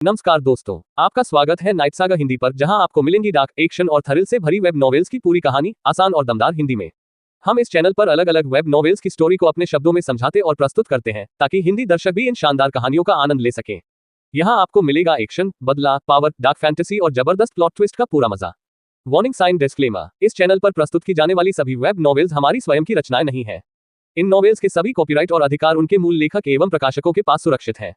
नमस्कार दोस्तों, आपका स्वागत है नाइट सागा हिंदी पर, जहां आपको मिलेंगी डार्क, एक्शन और थ्रिल से भरी वेब नॉवेल्स की पूरी कहानी, आसान और दमदार हिंदी में। हम इस चैनल पर अलग अलग वेब नॉवेल्स की स्टोरी को अपने शब्दों में समझाते और प्रस्तुत करते हैं, ताकि हिंदी दर्शक भी इन शानदार कहानियों का आनंद ले सकें। यहाँ आपको मिलेगा एक्शन, बदला, पावर, डार्क फैंटेसी और जबरदस्त प्लॉट ट्विस्ट का पूरा मजा। वार्निंग साइन डिस्क्लेमर, इस चैनल पर प्रस्तुत की जाने वाली सभी वेब नॉवेल्स हमारी स्वयं की रचनाएं नहीं है। इन नॉवेल्स के सभी कॉपीराइट और अधिकार उनके मूल लेखक एवं प्रकाशकों के पास सुरक्षित है।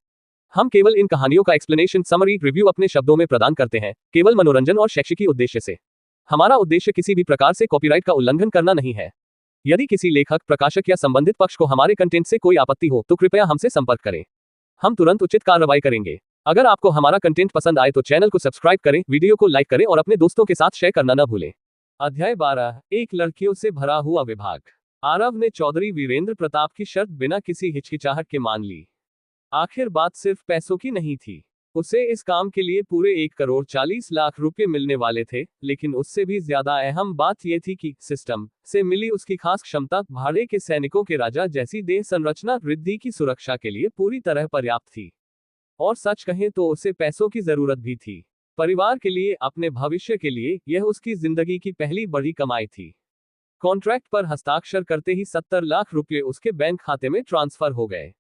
हम केवल इन कहानियों का एक्सप्लेनेशन, समरी, रिव्यू अपने शब्दों में प्रदान करते हैं, केवल मनोरंजन और शैक्षिकी उद्देश्य से। हमारा उद्देश्य किसी भी प्रकार से कॉपीराइट का उल्लंघन करना नहीं है। यदि किसी लेखक, प्रकाशक या संबंधित पक्ष को हमारे कंटेंट से कोई आपत्ति हो तो कृपया हमसे संपर्क करें। हम तुरंत उचित कार्रवाई करेंगे। अगर आपको हमारा कंटेंट पसंद आए तो चैनल को सब्सक्राइब करें, वीडियो को लाइक करें और अपने दोस्तों के साथ शेयर करना न भूलें। अध्याय 12, एक लड़कियों से भरा हुआ विभाग। आरव ने चौधरी वीरेंद्र प्रताप की शर्त बिना किसी हिचकिचाहट के मान ली। आखिर बात सिर्फ पैसों की नहीं थी। उसे इस काम के लिए पूरे 1,40,00,000 रुपए मिलने वाले थे, लेकिन उससे भी ज्यादा अहम बात यह थी कि सिस्टम से मिली उसकी खास क्षमता भाड़े के सैनिकों के राजा जैसी देह संरचना रिद्धि की सुरक्षा के लिए पूरी तरह पर्याप्त थी। और सच कहें तो उसे पैसों की जरूरत भी थी। परिवार के लिए, अपने भविष्य के लिए, यह उसकी जिंदगी की पहली बड़ी कमाई थी। कॉन्ट्रैक्ट पर हस्ताक्षर करते ही 70 लाख रुपए उसके बैंक खाते में ट्रांसफर हो गए।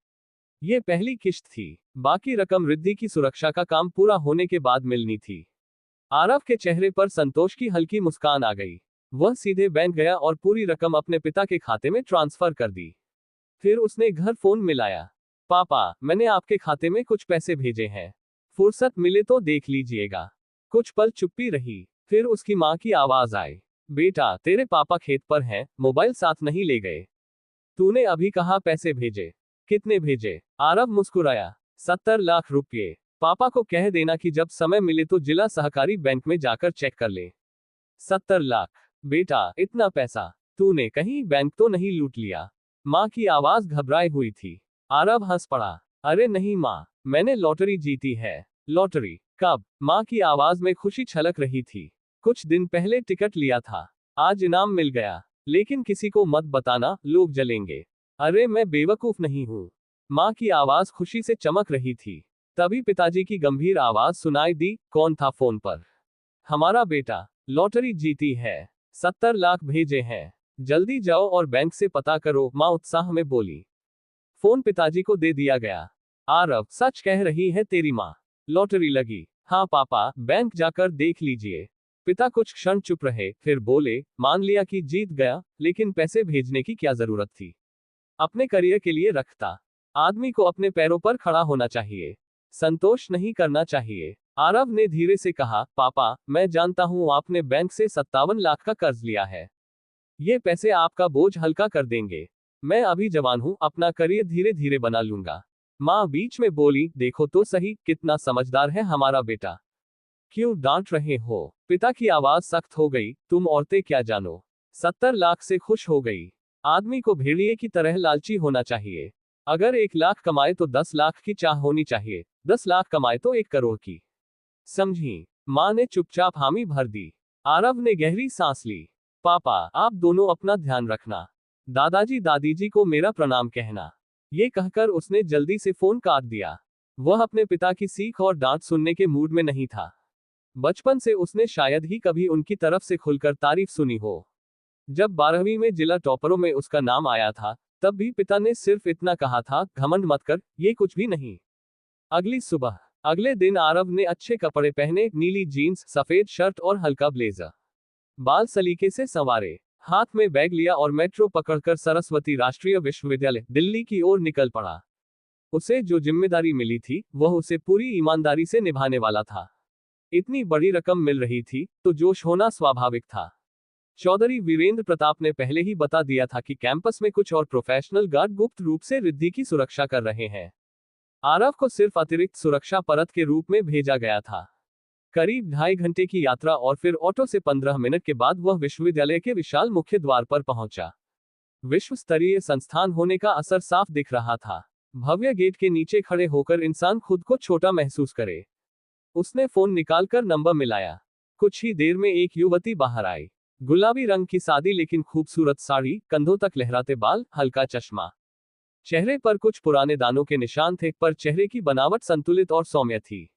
ये पहली किश्त थी, बाकी रकम रिद्धि की सुरक्षा का काम पूरा होने के बाद मिलनी थी। आरव के चेहरे पर संतोष की हल्की मुस्कान आ गई। वह सीधे बैंक गया और पूरी रकम अपने पिता के खाते में ट्रांसफर कर दी। फिर उसने घर फोन मिलाया। पापा, मैंने आपके खाते में कुछ पैसे भेजे हैं, फुर्सत मिले तो देख लीजिएगा। कुछ पल चुप्पी रही, फिर उसकी माँ की आवाज आई। बेटा, तेरे पापा खेत पर हैं, मोबाइल साथ नहीं ले गए। तूने अभी कहा पैसे भेजे। कितने भेजे? आरव मुस्कुराया। 70 लाख रुपये। पापा को कह देना कि जब समय मिले तो जिला सहकारी बैंक में जाकर चेक कर ले। 70 लाख? बेटा, इतना पैसा? तूने कहीं बैंक तो नहीं लूट लिया? माँ की आवाज घबराई हुई थी। आरव हंस पड़ा। अरे नहीं माँ, मैंने लॉटरी जीती है। लॉटरी? कब? माँ की आवाज में खुशी छलक रही थी। कुछ दिन पहले टिकट लिया था, आज इनाम मिल गया। लेकिन किसी को मत बताना, लोग जलेंगे। अरे मैं बेवकूफ नहीं हूँ। माँ की आवाज खुशी से चमक रही थी। तभी पिताजी की गंभीर आवाज सुनाई दी। कौन था फोन पर? हमारा बेटा। लॉटरी जीती है, 70 लाख भेजे हैं। जल्दी जाओ और बैंक से पता करो, माँ उत्साह में बोली। फोन पिताजी को दे दिया गया। आरव, सच कह रही है तेरी माँ? लॉटरी लगी? हाँ पापा, बैंक जाकर देख लीजिए। पिता कुछ क्षण चुप रहे, फिर बोले, मान लिया कि जीत गया, लेकिन पैसे भेजने की क्या जरूरत थी? अपने करियर के लिए रखता। आदमी को अपने पैरों पर खड़ा होना चाहिए, संतोष नहीं करना चाहिए। आरव ने धीरे से कहा, पापा, मैं जानता हूं आपने बैंक से 57 लाख का कर्ज लिया है। ये पैसे आपका बोझ हल्का कर देंगे। मैं अभी जवान हूं, अपना करियर धीरे धीरे बना लूंगा। माँ बीच में बोली, देखो तो सही, कितना समझदार है हमारा बेटा। क्यों डांट रहे हो? पिता की आवाज सख्त हो गई। तुम औरतें क्या जानो? 70 लाख से खुश हो गई। आदमी को भेड़िए की तरह लालची होना चाहिए। अगर 1 लाख कमाए तो 10 लाख की चाह होनी चाहिए, 10 लाख कमाए तो 1 करोड़ की। समझी? माँ ने चुपचाप हामी भर दी। आरव ने गहरी सांस ली। पापा, आप दोनों अपना ध्यान रखना। दादाजी दादीजी को मेरा प्रणाम कहना। ये कहकर उसने जल्दी से फोन काट दिया। वह अपने पिता की सीख और डांट सुनने के मूड में नहीं था। बचपन से उसने शायद ही कभी उनकी तरफ से खुलकर तारीफ सुनी हो। जब 12वीं में जिला टॉपरों में उसका नाम आया था, तब भी पिता ने सिर्फ इतना कहा था, घमंड मत कर, ये कुछ भी नहीं। अगली सुबह, अगले दिन आरव ने अच्छे कपड़े पहने, नीली जीन्स, सफेद शर्ट और हल्का ब्लेजर। बाल सलीके से संवारे, हाथ में बैग लिया और मेट्रो पकड़कर सरस्वती राष्ट्रीय विश्वविद्यालय, दिल्ली की ओर निकल पड़ा। उसे जो जिम्मेदारी मिली थी, वह उसे पूरी ईमानदारी से निभाने वाला था। इतनी बड़ी रकम मिल रही थी, तो जोश होना स्वाभाविक था। चौधरी वीरेंद्र प्रताप ने पहले ही बता दिया था कि कैंपस में कुछ और प्रोफेशनल गार्ड गुप्त रूप से रिद्धि की सुरक्षा कर रहे हैं। आरव को सिर्फ अतिरिक्त सुरक्षा परत के रूप में भेजा गया था। करीब 2.5 घंटे की यात्रा और फिर ऑटो से 15 मिनट के बाद वह विश्वविद्यालय के विशाल मुख्य द्वार पर पहुंचा। विश्व स्तरीय संस्थान होने का असर साफ दिख रहा था। भव्य गेट के नीचे खड़े होकर इंसान खुद को छोटा महसूस करे। उसने फोन निकालकर नंबर मिलाया। कुछ ही देर में एक युवती बाहर आई। गुलाबी रंग की सादी लेकिन खूबसूरत साड़ी, कंधों तक लहराते बाल, हल्का चश्मा। चेहरे पर कुछ पुराने दानों के निशान थे, पर चेहरे की बनावट संतुलित और सौम्य थी।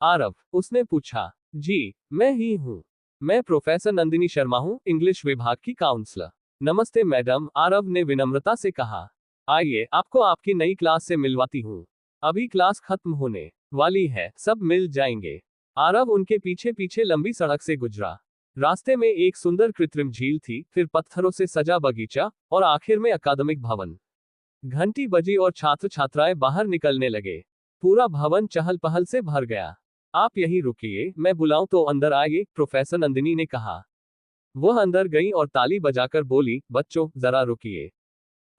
आरव, उसने पूछा। जी, मैं ही हूँ। मैं प्रोफेसर नंदिनी शर्मा हूँ, इंग्लिश विभाग की काउंसलर। नमस्ते मैडम, आरव ने विनम्रता से कहा। आइए, आपको आपकी नई क्लास से मिलवाती हूँ। अभी क्लास खत्म होने वाली है, सब मिल जाएंगे। आरव उनके पीछे पीछे लंबी सड़क से गुजरा। रास्ते में एक सुंदर कृत्रिम झील थी, फिर पत्थरों से सजा बगीचा, और आखिर में अकादमिक भवन। घंटी बजी और छात्र छात्राएं बाहर निकलने लगे। पूरा भवन चहल पहल से भर गया। आप यहीं रुकिए, मैं बुलाऊं तो अंदर आइए, प्रोफेसर नंदिनी ने कहा। वह अंदर गई और ताली बजाकर बोली, बच्चों, जरा रुकिए।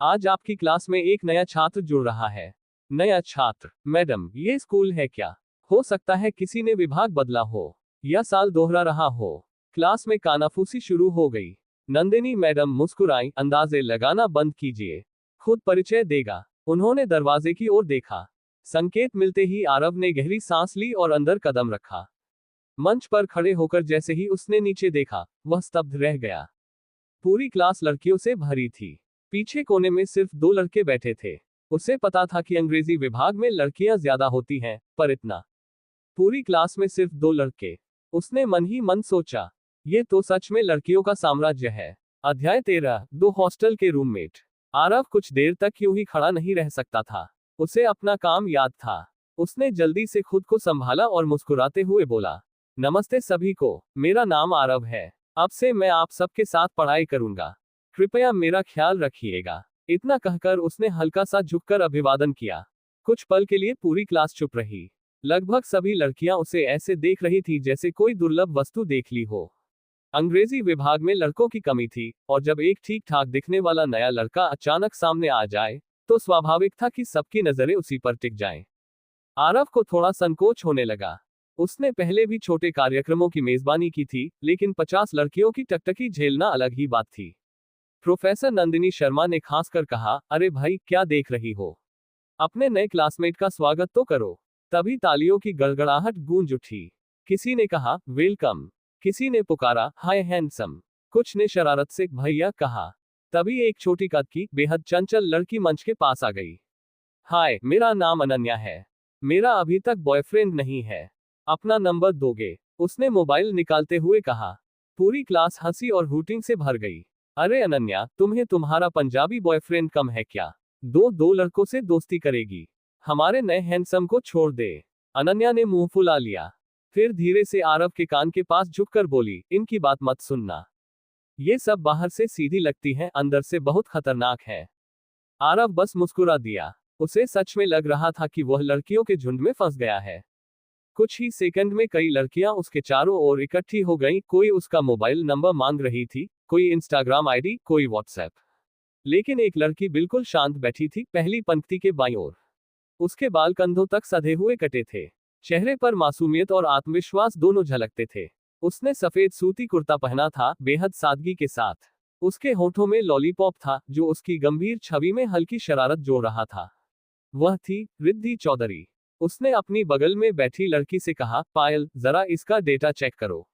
आज आपकी क्लास में एक नया छात्र जुड़ रहा है। नया छात्र? मैडम, ये स्कूल है क्या? हो सकता है किसी ने विभाग बदला हो, या साल दोहरा रहा हो। क्लास में कानाफूसी शुरू हो गई। नंदिनी मैडम मुस्कुराई, अंदाजे लगाना बंद कीजिए, खुद परिचय देगा। उन्होंने दरवाजे की ओर देखा। संकेत मिलते ही आरव ने गहरी सांस ली और अंदर कदम रखा। मंच पर खड़े होकर जैसे ही उसने नीचे देखा, वह स्तब्ध रह गया। पूरी क्लास लड़कियों से भरी थी। पीछे कोने में सिर्फ 2 लड़के बैठे थे। उसे पता था कि अंग्रेजी विभाग में लड़कियां ज्यादा होती हैं, पर इतना। पूरी क्लास में सिर्फ 2 लड़के। उसने मन ही मन सोचा, ये तो सच में लड़कियों का साम्राज्य है। अध्याय 13, 2 हॉस्टल के रूममेट। आरव कुछ देर तक यूं ही खड़ा नहीं रह सकता था। उसे अपना काम याद था। उसने जल्दी से खुद को संभाला और मुस्कुराते हुए बोला, नमस्ते सभी को, मेरा नाम आरव है। अब से मैं आप सबके साथ पढ़ाई करूंगा। कृपया मेरा ख्याल रखिएगा। इतना कहकर उसने हल्का सा झुककर अभिवादन किया। कुछ पल के लिए पूरी क्लास चुप रही। लगभग सभी लड़कियां उसे ऐसे देख रही थी जैसे कोई दुर्लभ वस्तु देख ली हो। अंग्रेजी विभाग में लड़कों की कमी थी, और जब एक ठीक ठाक दिखने वाला नया लड़का अचानक सामने आ जाए, तो स्वाभाविक था कि सबकी नजरें उसी पर टिक जाएं। आरव को थोड़ा संकोच होने लगा। उसने पहले भी छोटे कार्यक्रमों की मेजबानी की थी, लेकिन 50 लड़कियों की टकटकी झेलना अलग ही बात थी। प्रोफेसर नंदिनी शर्मा ने खांसकर कहा, अरे भाई, क्या देख रही हो? अपने नए क्लासमेट का स्वागत तो करो। तभी तालियों की गड़गड़ाहट गूंज उठी। किसी ने कहा, वेलकम। किसी ने पुकारा, हाय हैंडसम। कुछ ने शरारत से भैया कहा। तभी एक छोटी कद की, बेहद चंचल लड़की मंच के पास आ गई। हाय, मेरा नाम अनन्या है। मेरा अभी तक बॉयफ्रेंड नहीं है। अपना नंबर दोगे? उसने मोबाइल निकालते हुए कहा। पूरी क्लास हंसी और हूटिंग से भर गई। अरे अनन्या, तुम्हें तुम्हारा पंजाबी बॉयफ्रेंड कम है क्या? दो लड़कों से दोस्ती करेगी? हमारे नए हैंडसम को छोड़ दे। अनन्या ने मुंह फुला लिया। फिर धीरे से आरव के कान के पास झुककर बोली, इनकी बात मत सुनना। ये सब बाहर से सीधी लगती हैं, अंदर से बहुत खतरनाक है। आरव बस मुस्कुरा दिया। उसे सच में लग रहा था कि वह लड़कियों के झुंड में फंस गया है। कुछ ही सेकंड में कई लड़कियां उसके चारों ओर इकट्ठी हो गईं। कोई उसका मोबाइल नंबर मांग रही थी, कोई इंस्टाग्राम आईडी, कोई व्हाट्सएप। लेकिन एक लड़की बिल्कुल शांत बैठी थी, पहली पंक्ति के बाईं ओर। उसके बाल कंधों तक सधे हुए कटे थे। चेहरे पर मासूमियत और आत्मविश्वास दोनों झलकते थे। उसने सफेद सूती कुर्ता पहना था, बेहद सादगी के साथ। उसके होठों में लॉलीपॉप था, जो उसकी गंभीर छवि में हल्की शरारत जोड़ रहा था। वह थी रिद्धि चौधरी। उसने अपनी बगल में बैठी लड़की से कहा, पायल, जरा इसका डेटा चेक करो।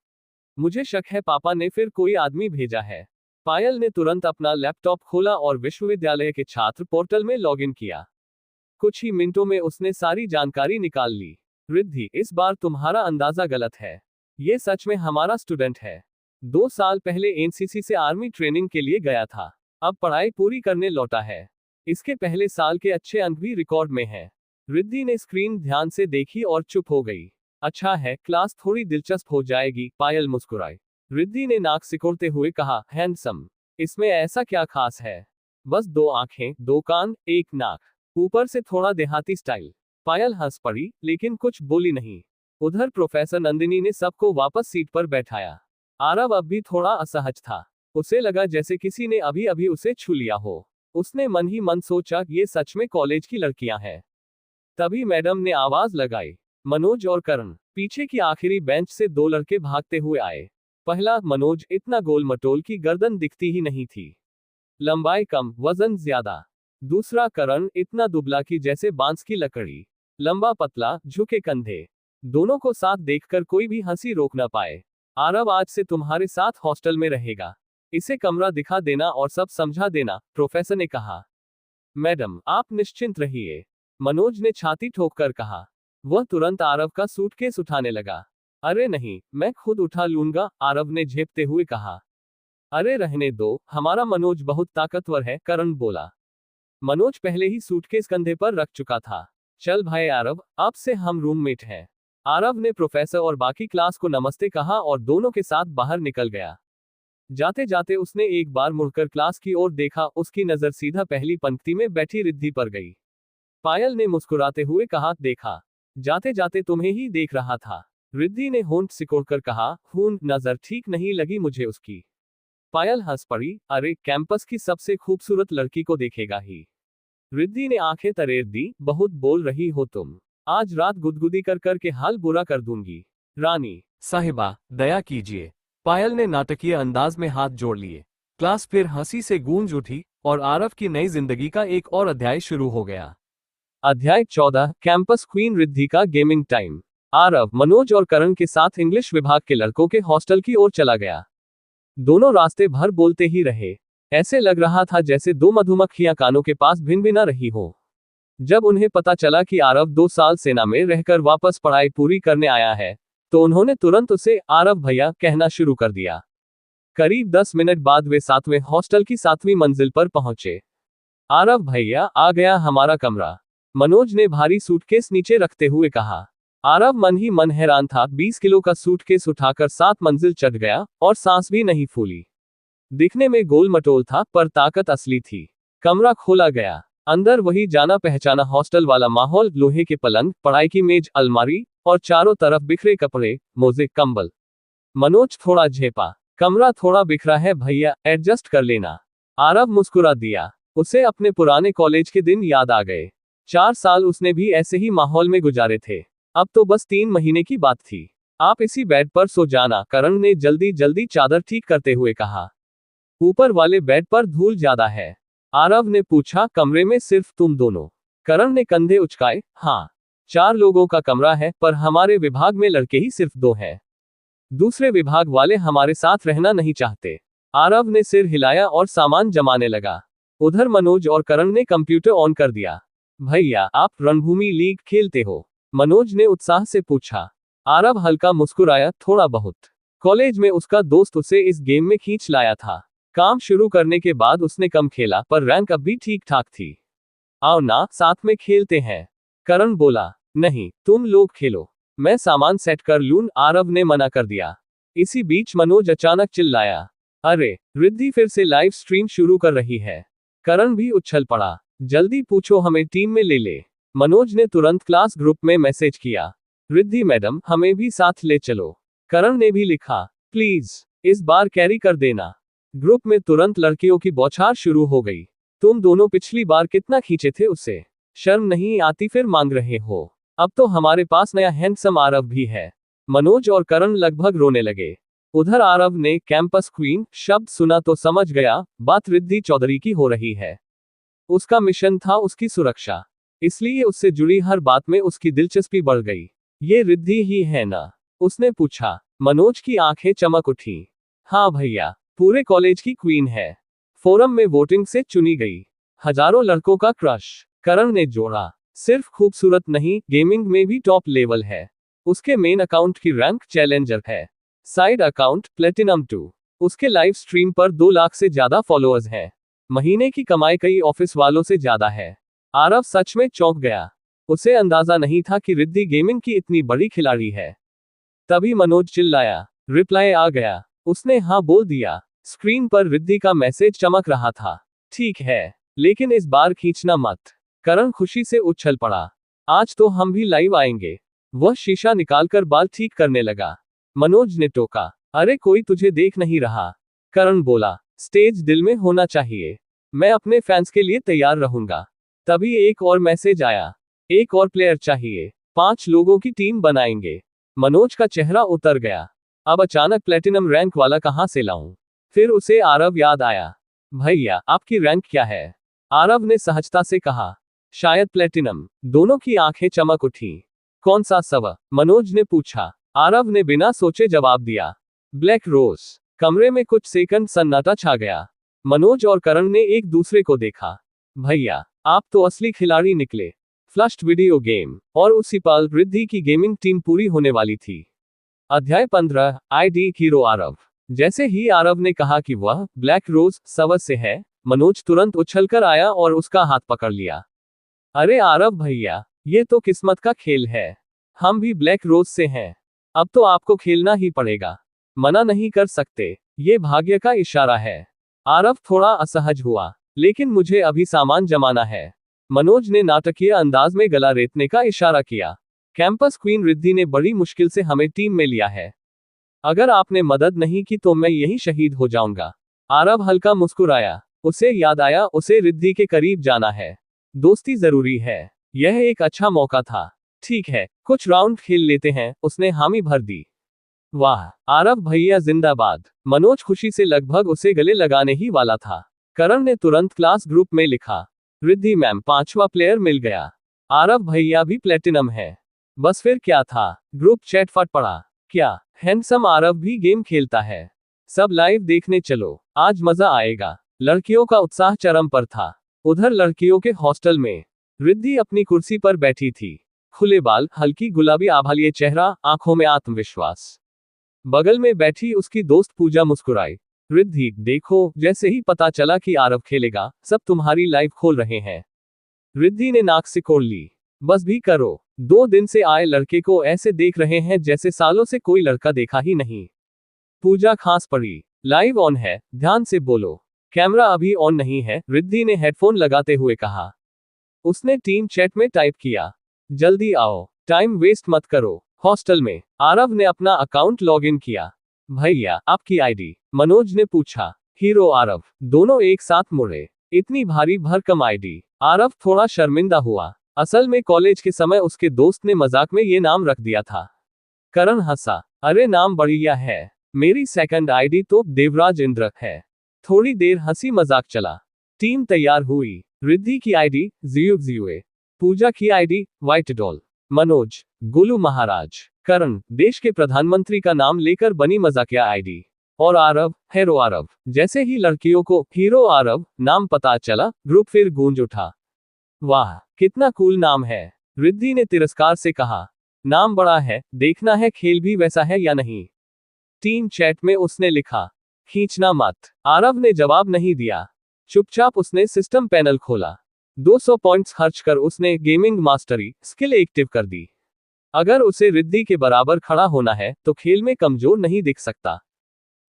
मुझे शक है पापा ने फिर कोई आदमी भेजा है। पायल ने तुरंत अपना लैपटॉप खोला और विश्वविद्यालय के छात्र पोर्टल में लॉगिन किया। कुछ ही मिनटों में उसने सारी जानकारी निकाल ली। रिद्धि, इस बार तुम्हारा अंदाजा गलत है। ये सच में हमारा स्टूडेंट है। 2 साल पहले एनसीसी से आर्मी ट्रेनिंग के लिए गया था। अब पढ़ाई पूरी करने लौटा है। इसके पहले साल के अच्छे अंक भी रिकॉर्ड में हैं। रिद्धि ने स्क्रीन ध्यान से देखी और चुप हो गई। अच्छा है, क्लास थोड़ी दिलचस्प हो जाएगी, पायल मुस्कुराई। रिद्धि ने नाक सिकोड़ते हुए कहा, हैंडसम, इसमें ऐसा क्या खास है? बस 2 आंखें, 2 कान, 1 नाक, ऊपर से थोड़ा देहाती स्टाइल। पायल हंस पड़ी, लेकिन कुछ बोली नहीं। उधर प्रोफेसर नंदिनी ने सबको वापस सीट पर बैठाया। आरव अब भी थोड़ा असहज था। उसे लगा जैसे किसी ने अभी अभी उसे छू लिया हो। उसने मन ही मन सोचा, ये सच में कॉलेज की लड़कियां हैं। तभी मैडम ने आवाज लगाई, मनोज और करण। पीछे की आखिरी बेंच से 2 लड़के भागते हुए आए। पहला मनोज, इतना गोल मटोल की गर्दन दिखती ही नहीं थी। लंबाई कम, वजन ज्यादा। दूसरा करण, इतना दुबला कि जैसे बांस की लकड़ी। लंबा पतला, झुके कंधे। दोनों को साथ देखकर कोई भी हंसी रोक न पाए। आरव आज से तुम्हारे साथ हॉस्टल में रहेगा। इसे कमरा दिखा देना और सब समझा देना, प्रोफेसर ने कहा। मैडम, आप निश्चिंत रहिए, मनोज ने छाती ठोककर कहा। वह तुरंत आरव का सूटकेस उठाने लगा। अरे नहीं, मैं खुद उठा लूंगा, आरव ने झेपते हुए कहा। अरे रहने दो, हमारा मनोज बहुत ताकतवर है, करण बोला। मनोज पहले ही सूटकेस कंधे पर रख चुका था। चल भाई आरव, अब से हम रूममेट हैं। आरव ने प्रोफेसर और बाकी क्लास को नमस्ते कहा और दोनों के साथ बाहर निकल गया। जाते जाते उसने एक बार मुड़कर क्लास की ओर देखा, उसकी नजर सीधा पहली पंक्ति में बैठी रिद्धि पर गई। पायल ने मुस्कुराते हुए कहा, देखा, जाते जाते तुम्हें ही देख रहा था। रिद्धि ने होंठ सिकोड़कर कहा, नजर ठीक नहीं लगी मुझे उसकी। पायल हंस पड़ी, अरे कैंपस की सबसे खूबसूरत लड़की को देखेगा ही। रिद्धि ने आंखें तरेर दी, बहुत बोल रही हो तुम। आज रात गुदगुदी कर कर के हाल बुरा कर दूंगी। रानी साहिबा, दया कीजिए। पायल ने नाटकीय अंदाज में हाथ जोड़ लिए। क्लास फिर हंसी से गूंज उठी और आरव की नई जिंदगी का एक और अध्याय शुरू हो गया। अध्याय 14, कैंपस क्वीन रिद्धि का गेमिंग टाइम। आरव मनोज और करण के साथ इंग्लिश विभाग के लड़कों के हॉस्टल की ओर चला गया। दोनों रास्ते भर बोलते ही रहे। ऐसे लग रहा था जैसे दो मधुमक्खियां कानों के पास भिनभिना रही हो। जब उन्हें पता चला कि आरव 2 साल सेना में रहकर वापस पढ़ाई पूरी करने आया है, तो उन्होंने तुरंत उसे आरव भैया कहना शुरू कर दिया। करीब 10 मिनट बाद वे सातवें हॉस्टल की 7वीं मंजिल पर पहुंचे। आरव भैया, आ गया हमारा कमरा, मनोज ने भारी सूटकेस नीचे रखते हुए कहा। आरव मन ही मन हैरान था। 20 किलो का सूटकेस उठाकर 7 मंजिल चढ़ गया और सांस भी नहीं फूली। दिखने में गोल मटोल था, पर ताकत असली थी। कमरा खोला गया। अंदर वही जाना पहचाना हॉस्टल वाला माहौल, लोहे के पलंग, पढ़ाई की मेज, अलमारी और चारों तरफ बिखरे कपड़े, मोजे, कंबल। मनोज थोड़ा झेपा, कमरा थोड़ा बिखरा है भैया, एडजस्ट कर लेना। आरव मुस्कुरा दिया। उसे अपने पुराने कॉलेज के दिन याद आ गए। 4 साल उसने भी ऐसे ही माहौल में गुजारे थे। अब तो बस 3 महीने की बात थी। आप इसी बेड पर सो जाना, करण ने जल्दी जल्दी चादर ठीक करते हुए कहा। ऊपर वाले बेड पर धूल ज्यादा है, आरव ने पूछा। कमरे में सिर्फ तुम दोनों? करण ने कंधे उचकाए। हाँ, 4 लोगों का कमरा है, पर हमारे विभाग में लड़के ही सिर्फ 2 हैं। दूसरे विभाग वाले हमारे साथ रहना नहीं चाहते। आरव ने सिर हिलाया और सामान जमाने लगा। उधर मनोज और करण ने कंप्यूटर ऑन कर दिया। भैया, आप रणभूमि लीग खेलते हो? मनोज ने उत्साह से पूछा। आरव हल्का मुस्कुराया, थोड़ा बहुत। कॉलेज में उसका दोस्त उसे इस गेम में खींच लाया था। काम शुरू करने के बाद उसने कम खेला, पर रैंक अब भी ठीक ठाक थी। आओ ना, साथ में खेलते हैं, करण बोला। नहीं, तुम लोग खेलो, मैं सामान सेट कर लूं, आरव ने मना कर दिया। इसी बीच मनोज अचानक चिल्लाया, अरे, रिद्धि फिर से लाइव स्ट्रीम शुरू कर रही है। करण भी उछल पड़ा। जल्दी पूछो, हमें टीम में ले ले। मनोज ने तुरंत क्लास ग्रुप में मैसेज किया। रिद्धि मैडम, हमें भी साथ ले चलो। करण ने भी लिखा, प्लीज इस बार कैरी कर देना। ग्रुप में तुरंत लड़कियों की बौछार शुरू हो गई। तुम दोनों पिछली बार कितना खींचे थे उससे, शर्म नहीं आती फिर मांग रहे हो? अब तो हमारे पास नया हैंडसम आरव भी है। मनोज और करण लगभग रोने लगे। उधर आरव ने कैंपस क्वीन शब्द सुना तो समझ गया, बात रिद्धि चौधरी की हो रही है। उसका मिशन था उसकी सुरक्षा, इसलिए उससे जुड़ी हर बात में उसकी दिलचस्पी बढ़ गई। ये रिद्धि ही है ना? उसने पूछा। मनोज की आंखें चमक उठी। हाँ भैया, पूरे कॉलेज की क्वीन है। फोरम में वोटिंग से चुनी गई। हजारों लड़कों का क्रश, करण ने जोड़ा। सिर्फ खूबसूरत नहीं, गेमिंग में भी टॉप लेवल है। उसके मेन अकाउंट की रैंक चैलेंजर है, साइड अकाउंट प्लेटिनम 2। उसके लाइव स्ट्रीम पर 2 लाख से ज्यादा फॉलोअर्स हैं। महीने की कमाई कई ऑफिस वालों से ज्यादा है। आरव सच में चौंक गया। उसे अंदाजा नहीं था कि रिद्धि गेमिंग की इतनी बड़ी खिलाड़ी है। तभी मनोज चिल्लाया, रिप्लाई आ गया। उसने हाँ बोल दिया। स्क्रीन पर रिद्धि का मैसेज चमक रहा था। ठीक है, लेकिन इस बार खींचना मत। करण खुशी से उछल पड़ा। आज तो हम भी लाइव आएंगे। वह शीशा निकालकर बाल ठीक करने लगा। मनोज ने टोका, अरे कोई तुझे देख नहीं रहा। करण बोला, स्टेज दिल में होना चाहिए। मैं अपने फैंस के लिए तैयार रहूंगा। तभी एक और मैसेज आया, एक और प्लेयर चाहिए, 5 लोगों की टीम बनाएंगे। मनोज का चेहरा उतर गया। अब अचानक प्लेटिनम रैंक वाला कहां से लाऊं? फिर उसे आरव याद आया। भैया, आपकी रैंक क्या है? आरव ने सहजता से कहा, शायद प्लेटिनम। दोनों की आंखें चमक उठी। कौन सा सवा? मनोज ने पूछा। आरव ने बिना सोचे जवाब दिया, ब्लैक रोज। कमरे में कुछ सेकंड सन्नाटा छा गया। मनोज और करण ने एक दूसरे को देखा। भैया, आप तो असली खिलाड़ी निकले। फ्लश्ड वीडियो गेम, और उसी पल रिद्धि की गेमिंग टीम पूरी होने वाली थी। अध्याय 15, आईडी हीरो आरव। जैसे ही आरव ने कहा कि वह ब्लैक रोज सवर से है, मनोज तुरंत उछलकर आया और उसका हाथ पकड़ लिया। अरे आरव भैया, ये तो किस्मत का खेल है। हम भी ब्लैक रोज से हैं। अब तो आपको खेलना ही पड़ेगा। मना नहीं कर सकते, ये भाग्य का इशारा है। आरव थोड़ा असहज हुआ, लेकिन मुझे अभी सामान जमाना है। मनोज ने नाटकीय अंदाज में गला रेतने का इशारा किया। कैंपस क्वीन रिद्धि ने बड़ी मुश्किल से हमें टीम में लिया है। अगर आपने मदद नहीं की तो मैं यही शहीद हो जाऊंगा। आरव हल्का मुस्कुराया। उसे याद आया, उसे रिद्धि के करीब जाना है। दोस्ती जरूरी है। यह एक अच्छा मौका था। ठीक है, कुछ राउंड खेल लेते हैं, उसने हामी भर दी। वाह, आरव भैया जिंदाबाद। मनोज खुशी से लगभग उसे गले लगाने ही वाला था। करण ने तुरंत क्लास ग्रुप में लिखा, रिद्धि मैम 5वां प्लेयर मिल गया। आरव भैया भी प्लेटिनम है। बस फिर क्या था, ग्रुप चैट फट पड़ा। क्या हैंडसम आरव भी गेम खेलता है? सब लाइव देखने चलो, आज मजा आएगा। लड़कियों का उत्साह चरम पर था। उधर लड़कियों के हॉस्टल में रिद्धि अपनी कुर्सी पर बैठी थी। खुले बाल, हल्की गुलाबी आभालिए चेहरा, आंखों में आत्मविश्वास। बगल में बैठी उसकी दोस्त पूजा मुस्कुराई। रिद्धि, देखो, जैसे ही पता चला कि आरव खेलेगा, सब तुम्हारी लाइव खोल रहे हैं। रिद्धि ने नाक सिकोड़ ली। बस भी करो, 2 दिन से आए लड़के को ऐसे देख रहे हैं जैसे सालों से कोई लड़का देखा ही नहीं। पूजा खांस पड़ी। लाइव ऑन है, ध्यान से बोलो। कैमरा अभी ऑन नहीं है, रिद्धि ने हेडफोन लगाते हुए कहा। उसने टीम चैट में टाइप किया, जल्दी आओ, टाइम वेस्ट मत करो। हॉस्टल में आरव ने अपना अकाउंट लॉगिन किया। भैया, आपकी आईडी? मनोज ने पूछा। हीरो आरव, दोनों एक साथ मुड़े। इतनी भारी भरकम आईडी। आरव थोड़ा शर्मिंदा हुआ। असल में कॉलेज के समय उसके दोस्त ने मजाक में ये नाम रख दिया था। करण हंसा। अरे नाम बढ़िया है। मेरी सेकंड आईडी तो देवराज इंद्र है। थोड़ी देर हंसी मजाक चला। टीम तैयार हुई। रिद्धि की आईडी जियुए, पूजा की ID white doll, Manoj Golu महाराज, करण देश के प्रधानमंत्री का नाम लेकर बनी मजाकिया आईडी, और आरव हीरो आरव। जैसे ही लड़कियों को हीरो आरव नाम पता चला, ग्रुप फिर गूंज उठा। वाह, कितना कूल नाम है, रिद्धि ने तिरस्कार से कहा। नाम बड़ा है, देखना है खेल भी वैसा है या नहीं। टीम चैट में उसने लिखा, खींचना मत। आरव ने जवाब नहीं दिया। चुपचाप उसने सिस्टम पैनल खोला। 200 पॉइंट्स खर्च कर उसने गेमिंग मास्टरी स्किल एक्टिव कर दी। अगर उसे रिद्धि के बराबर खड़ा होना है तो खेल में कमजोर नहीं दिख सकता।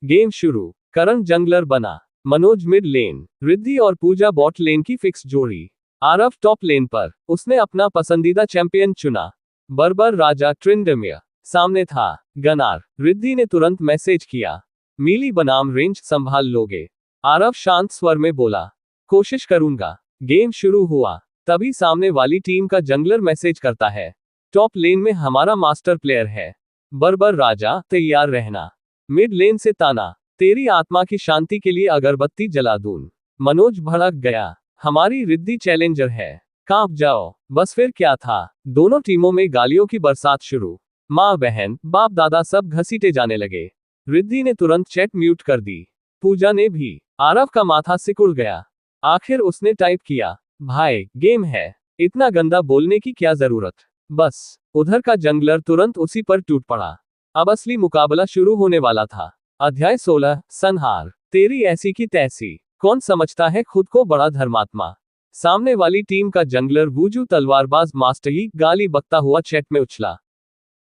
गेम शुरू। करण जंगलर बना, मनोज मिड लेन, रिद्धि और पूजा बॉट लेन की फिक्स जोड़ी। आरव टॉप लेन पर। उसने अपना पसंदीदा चैंपियन चुना, बर्बर राजा ट्रिंडमियर। सामने था गनार। रिद्धि ने तुरंत मैसेज किया, मीली बनाम रेंज संभाल लोगे? आरव शांत स्वर में बोला, कोशिश करूंगा। गेम शुरू हुआ। तभी सामने वाली टीम का जंगलर मैसेज करता है, टॉप लेन में हमारा मास्टर प्लेयर है, बर्बर राजा, तैयार रहना। मिड लेन से ताना, तेरी आत्मा की शांति के लिए अगरबत्ती जला दूं। मनोज भड़क गया, हमारी रिद्धि चैलेंजर है, कांप जाओ। बस फिर क्या था, दोनों टीमों में गालियों की बरसात शुरू। माँ बहन बाप दादा सब घसीटे जाने लगे। रिद्धि ने तुरंत चैट म्यूट कर दी। पूजा ने भी। आरव का माथा सिकुड़ गया। आखिर उसने टाइप किया, भाई गेम है, इतना गंदा बोलने की क्या जरूरत। बस उधर का जंगलर तुरंत उसी पर टूट पड़ा। अब असली मुकाबला शुरू होने वाला था। अध्याय 16, संहार। तेरी ऐसी की तैसी, कौन समझता है खुद को बड़ा धर्मात्मा। सामने वाली टीम का जंगलर वूजू तलवारबाज मास्टर ही गाली बकता हुआ चैट में उछला।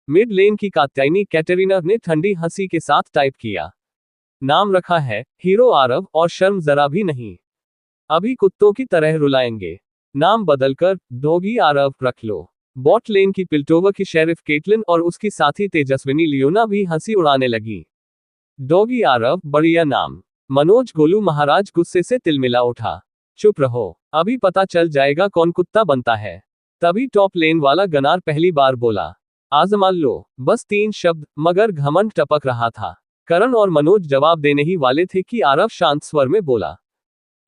मिड लेन की कात्यायनी कैटरीना ने ठंडी हंसी के साथ टाइप किया, नाम रखा है हीरो आरव और शर्म जरा भी नहीं। अभी कुत्तों की तरह रुलाएंगे। नाम बदलकर डॉगी आरव रख लो। बॉट लेन की पिल्टोवर की शेरिफ केटलिन और उसकी साथी तेजस्विनी लियोना भी हंसी उड़ाने लगी। डॉगी आरव, बढ़िया नाम। मनोज गोलू महाराज गुस्से से तिलमिला उठा। चुप रहो, अभी पता चल जाएगा कौन कुत्ता बनता है। तभी टॉप लेन वाला गनार पहली बार बोला, आजमा लो। बस 3 शब्द, मगर घमंड टपक रहा था। करण और मनोज जवाब देने ही वाले थे कि आरव शांत स्वर में बोला,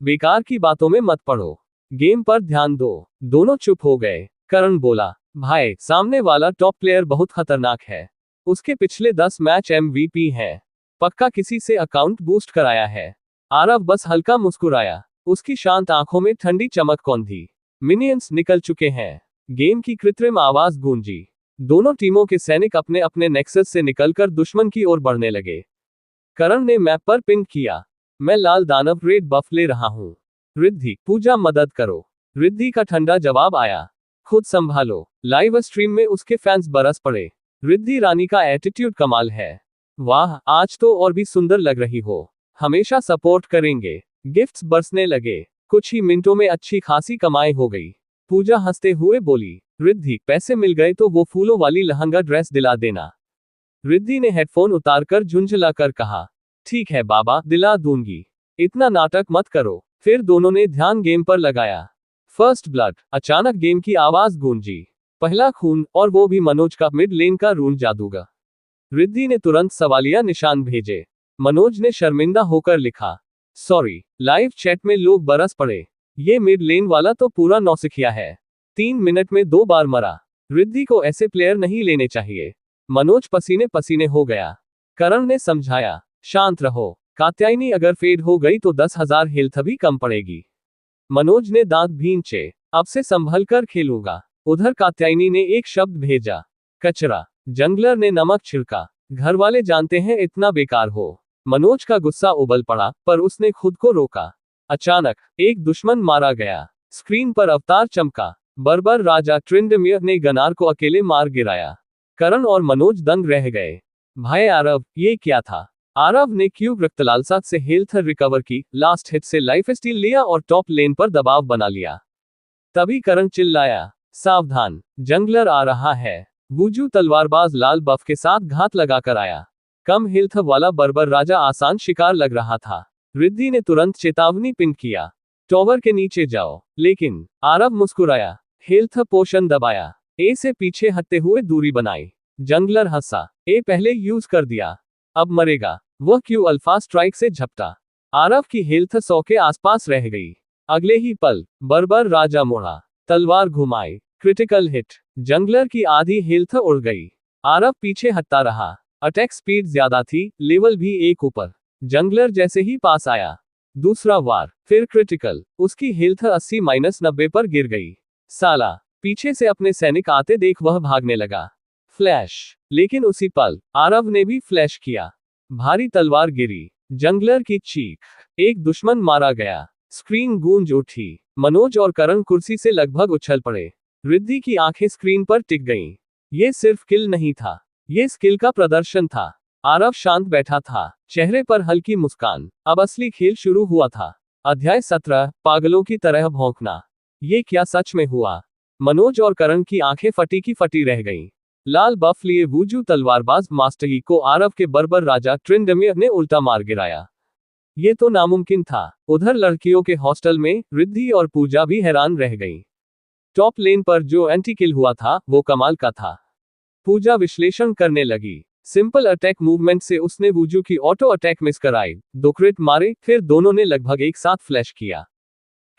बेकार की बातों में मत पड़ो, गेम पर ध्यान दो। दोनों चुप हो गए। करण बोला, भाई सामने वाला टॉप प्लेयर बहुत खतरनाक है, उसके पिछले 10 मैच MVP हैं, पक्का किसी से अकाउंट बूस्ट कराया है। आरव बस हल्का मुस्कुराया। उसकी शांत आंखों में ठंडी चमक कौन थी। मिनियंस निकल चुके हैं। गेम की कृत्रिम आवाज गूंजी। दोनों टीमों के सैनिक अपने अपने नेक्सस से निकलकर दुश्मन की ओर बढ़ने लगे। करण ने मैप पर पिंग किया, मैं लाल दानव रेड बफ ले रहा हूं। रिद्धि, पूजा मदद करो। रिद्धि का ठंडा जवाब आया, खुद संभालो। लाइव स्ट्रीम में उसके फैंस बरस पड़े। रिद्धि रानी का एटीट्यूड कमाल है। वाह, आज तो और भी सुंदर लग रही हो। हमेशा सपोर्ट करेंगे। गिफ्ट्स बरसने लगे। कुछ ही मिनटों में अच्छी खासी कमाई हो गई। पूजा हंसते हुए बोली, रिद्धि, पैसे मिल गए तो वो फूलों वाली लहंगा ड्रेस दिला देना। रिद्धि ने हेडफोन उतारकर झुंझलाकर कहा, ठीक है बाबा, दिला दूंगी। इतना नाटक मत करो। फिर दोनों ने ध्यान गेम पर लगाया। First blood. अचानक गेम की आवाज गूंजी। पहला खून, और वो भी मनोज का मिड लेन का रून जादूगर। रिद्धि ने तुरंत सवालिया निशान भेजे। मनोज ने शर्मिंदा होकर लिखा, सॉरी। लाइव चैट में लोग बरस पड़े, ये मिड लेन वाला तो पूरा नौसिखिया है, 3 मिनट में 2 बार मरा। रिद्धि को ऐसे प्लेयर नहीं लेने चाहिए। मनोज पसीने पसीने हो गया। करण ने समझाया, शांत रहो कात्यायनी, अगर फेड हो गई तो 10,000 हेल्थ भी कम पड़ेगी। मनोज ने दांत भींचे, अब से संभल कर खेलूंगा। उधर कात्यायनी ने एक शब्द भेजा, कचरा। जंगलर ने नमक छिड़का, घर वाले जानते हैं इतना बेकार हो। मनोज का गुस्सा उबल पड़ा, पर उसने खुद को रोका। अचानक एक दुश्मन मारा गया। स्क्रीन पर अवतार चमका। बर्बर राजा ट्रिंडमियर ने गनार को अकेले मार गिराया। करण और मनोज दंग रह गए। भाई आरव, ये क्या था? आरव ने क्यूब रक्तलालसा से हेल्थ रिकवर की, लास्ट हिट से लाइफ स्टील लिया और टॉप लेन पर दबाव बना लिया। तभी करण चिल्लाया, सावधान, जंगलर आ रहा है। वूजू तलवारबाज लाल बफ के साथ घात लगाकर आया। कम हेल्थ वाला बर्बर राजा आसान शिकार लग रहा था। रिद्धि ने तुरंत चेतावनी पिन किया, टॉवर के नीचे जाओ। लेकिन आरव मुस्कुराया, हेल्थ पोशन दबाया, ए से पीछे हटते हुए दूरी बनाई। जंगलर हंसा, ए पहले यूज कर दिया, अब मरेगा। वह क्यू अल्फा स्ट्राइक से झपटा। आरव की हेल्थ 100 के आसपास रह गई। अगले ही पल बर्बर राजा मुड़ा, तलवार घुमाई, क्रिटिकल हिट। जंगलर की आधी हेल्थ उड़ गई। आरव पीछे हटता रहा। अटैक स्पीड ज्यादा थी, लेवल भी एक ऊपर। जंगलर जैसे ही पास आया, दूसरा वार, फिर क्रिटिकल। उसकी हेल्थ 80-90 पर गिर गई। साला, पीछे से अपने सैनिक आते देख वह भागने लगा। फ्लैश। लेकिन उसी पल आरव ने भी फ्लैश किया। भारी तलवार गिरी। जंगलर की चीख, एक दुश्मन मारा गया। स्क्रीन गूंज उठी। मनोज और करण कुर्सी से लगभग उछल पड़े। रिद्धि की आंखें स्क्रीन पर टिक गईं। ये सिर्फ किल नहीं था, ये स्किल का प्रदर्शन था। आरव शांत बैठा था, चेहरे पर हल्की मुस्कान। अब असली खेल शुरू हुआ था। अध्याय 17, पागलों की तरह भौंकना। ये क्या सच में हुआ? मनोज और करण की आंखें फटी की फटी रह गईं। लाल बफ लिए वूजू तलवारबाज मास्टरी को आरव के बर्बर राजा ट्रिंडमियर ने उल्टा मार गिराया। ये तो नामुमकिन था। उधर लड़कियों के हॉस्टल में रिद्धि और पूजा भी हैरान रह गईं। टॉप लेन पर जो एंटी किल हुआ था वो कमाल का था। पूजा विश्लेषण करने लगी। सिंपल अटैक मूवमेंट से उसने वूजू की ऑटो अटैक मिस कराई, 2 क्रिट मारे, फिर दोनों ने लगभग एक साथ फ्लैश किया।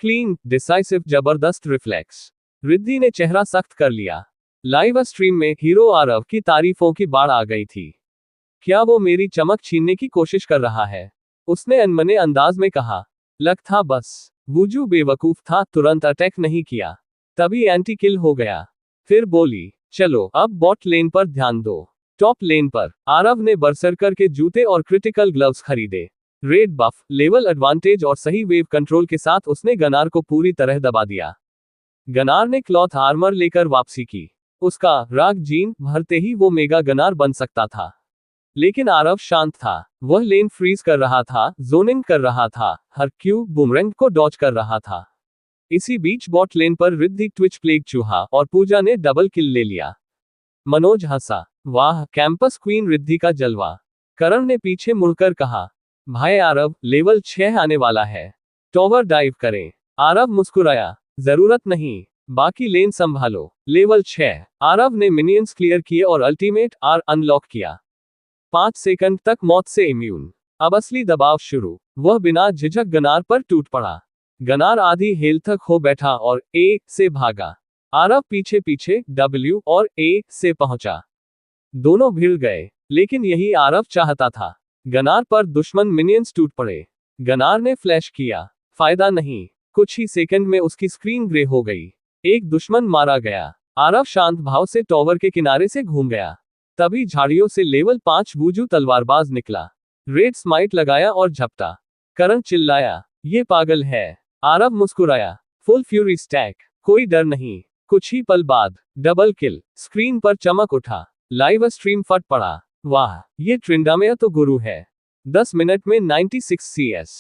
क्लीन, डिसाइसिव, जबरदस्त रिफ्लेक्स। रिद्धि ने चेहरा सख्त कर लिया। लाइव स्ट्रीम में हीरो आरव की तारीफों की बाढ़ आ गई थी। क्या वो मेरी चमक छीनने की कोशिश कर रहा है? उसने अनमने अंदाज में कहा। लग था बस। वूजू बेवकूफ था, तुरंत अटैक नहीं किया। तभी एंटी किल हो गया। फिर बोली, चलो अब बॉट लेन पर ध्यान दो। टॉप लेन पर आरव ने बरसरकर के जूते और क्रिटिकल ग्लव्स खरीदे। रेड बफ, लेवल एडवांटेज और सही वेव कंट्रोल के साथ उसने गनार को पूरी तरह दबा दिया। गनार ने क्लॉथ आर्मर लेकर वापसी की। उसका राग जीन भरते ही वो मेगा गनार बन सकता था। लेकिन आरव शांत था। वह लेन फ्रीज कर रहा था, जोनिंग कर रहा था, हर क्यू बुमरैंग को डॉज कर रहा था। इसी बीच बॉट लेन पर रिद्धि, ट्विच प्लेग चूहा और पूजा ने डबल किल ले लिया। मनोज हंसा, वाह, कैंपस क्वीन रिद्धि का जलवा। करण ने पीछे मुड़कर कहा, भाई आरव, लेवल 6 आने वाला है, टॉवर डाइव करें। आरव मुस्कुराया, जरूरत नहीं, बाकी लेन संभालो। लेवल 6। आरव ने मिनियंस क्लियर किए और अल्टीमेट आर अनलॉक किया। 5 सेकंड तक मौत से इम्यून। अब असली दबाव शुरू। वह बिना झिझक गनार पर टूट पड़ा। गनार आधी हेल्थ खो बैठा और ए से भागा। आरव पीछे पीछे डब्ल्यू और ए से पहुंचा। दोनों भिड़ गए, लेकिन यही आरव चाहता था। गनार पर दुश्मन मिनियंस टूट पड़े। गनार ने फ्लैश किया, फायदा नहीं। कुछ ही सेकंड में उसकी स्क्रीन ग्रे हो गई। एक दुश्मन मारा गया। आरव शांत भाव से टॉवर के किनारे से घूम गया। तभी झाड़ियों से लेवल 5 वूजू तलवारबाज निकला। रेड स्माइट लगाया और झपटा। करण चिल्लाया, ये पागल है। आरव मुस्कुराया, फुल फ्यूरी स्टैक, कोई डर नहीं। कुछ ही पल बाद डबल किल। स्क्रीन पर चमक उठा। लाइव स्ट्रीम फट पड़ा। वाह, ये ट्रिंडामेयर तो गुरु है। 10 मिनट में 96 CS।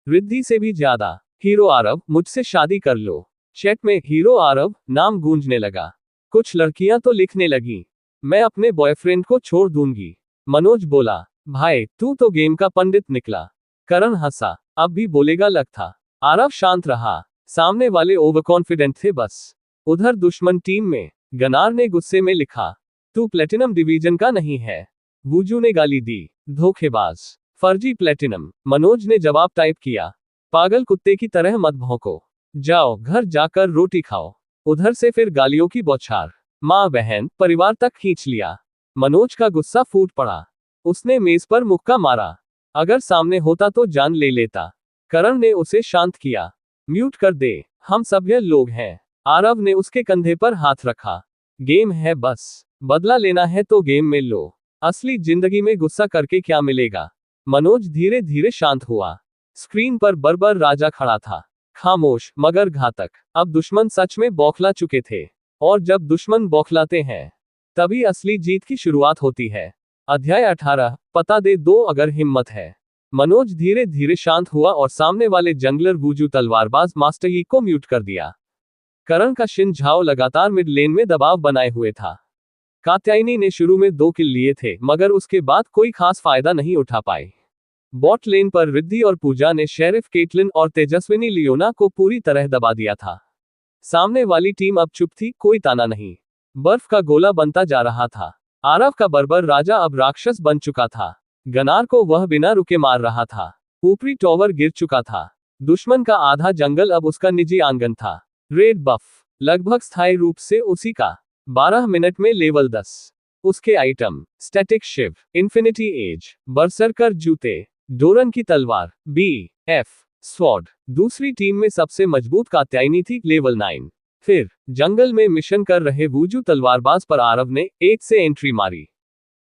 रिद्धि से भी ज्यादा। हीरो आरव, मुझसे शादी कर लो। चैट में हीरो आरव नाम गूंजने लगा। कुछ लड़कियां तो लिखने लगी, मैं अपने बॉयफ्रेंड को छोड़ दूंगी। मनोज बोला, भाई तू तो गेम का पंडित निकला। करण हंसा, अब भी बोलेगा लग था। आरव शांत रहा। सामने वाले ओवर कॉन्फिडेंट थे बस। उधर दुश्मन टीम में गनार ने गुस्से में लिखा, तू प्लेटिनम डिवीजन का नहीं है। वूजू ने गाली दी, धोखेबाज, फर्जी प्लेटिनम। मनोज ने जवाब टाइप किया, पागल कुत्ते की तरह मत भौंको। जाओ घर जाकर रोटी खाओ। उधर से फिर गालियों की बौछार। माँ बहन परिवार तक खींच लिया। मनोज का गुस्सा फूट पड़ा। उसने मेज पर मुक्का मारा। अगर सामने होता तो जान ले लेता। करण ने उसे शांत किया, म्यूट कर दे, हम सभ्य लोग हैं। आरव ने उसके कंधे पर हाथ रखा, गेम है बस, बदला लेना है तो गेम में लो। असली जिंदगी में गुस्सा करके क्या मिलेगा। मनोज धीरे धीरे शांत हुआ। स्क्रीन पर बर्बर राजा खड़ा था, खामोश मगर घातक। अब दुश्मन सच में बौखला चुके थे। और जब दुश्मन बौखलाते हैं तभी असली जीत की शुरुआत होती है। अध्याय 18, पता दे दो अगर हिम्मत है। मनोज धीरे धीरे शांत हुआ और सामने वाले जंगलर वूजू तलवारबाज मास्टर यी को म्यूट कर दिया। करण का शिन झाओ लगातार मिड लेन में दबाव बनाए हुए था। कात्यायनी ने शुरू में 2 किल लिए थे मगर उसके बाद कोई खास फायदा नहीं उठा पाए। बॉट लेन पर रिद्धि और पूजा ने शेरिफ केटलिन और तेजस्विनी लियोना को पूरी तरह दबा दिया था। सामने वाली टीम अब चुप थी, कोई ताना नहीं। बर्फ का गोला बनता जा रहा था। आरव का बर्बर राजा अब राक्षस बन चुका था। गनार को वह बिना रुके मार रहा था। ऊपरी टॉवर गिर चुका था। दुश्मन का आधा जंगल अब उसका निजी आंगन था। रेड बफ लगभग स्थायी रूप से उसी का। 12 मिनट में लेवल 10। उसके item, static shiv, infinity edge, berserker जूते, डोरन की तलवार, BF स्वॉर्ड। दूसरी टीम में सबसे मजबूत कात्यायनी थी, लेवल 9। फिर जंगल में मिशन कर रहे वूजू तलवारबाज पर आरव ने 1 से एंट्री मारी।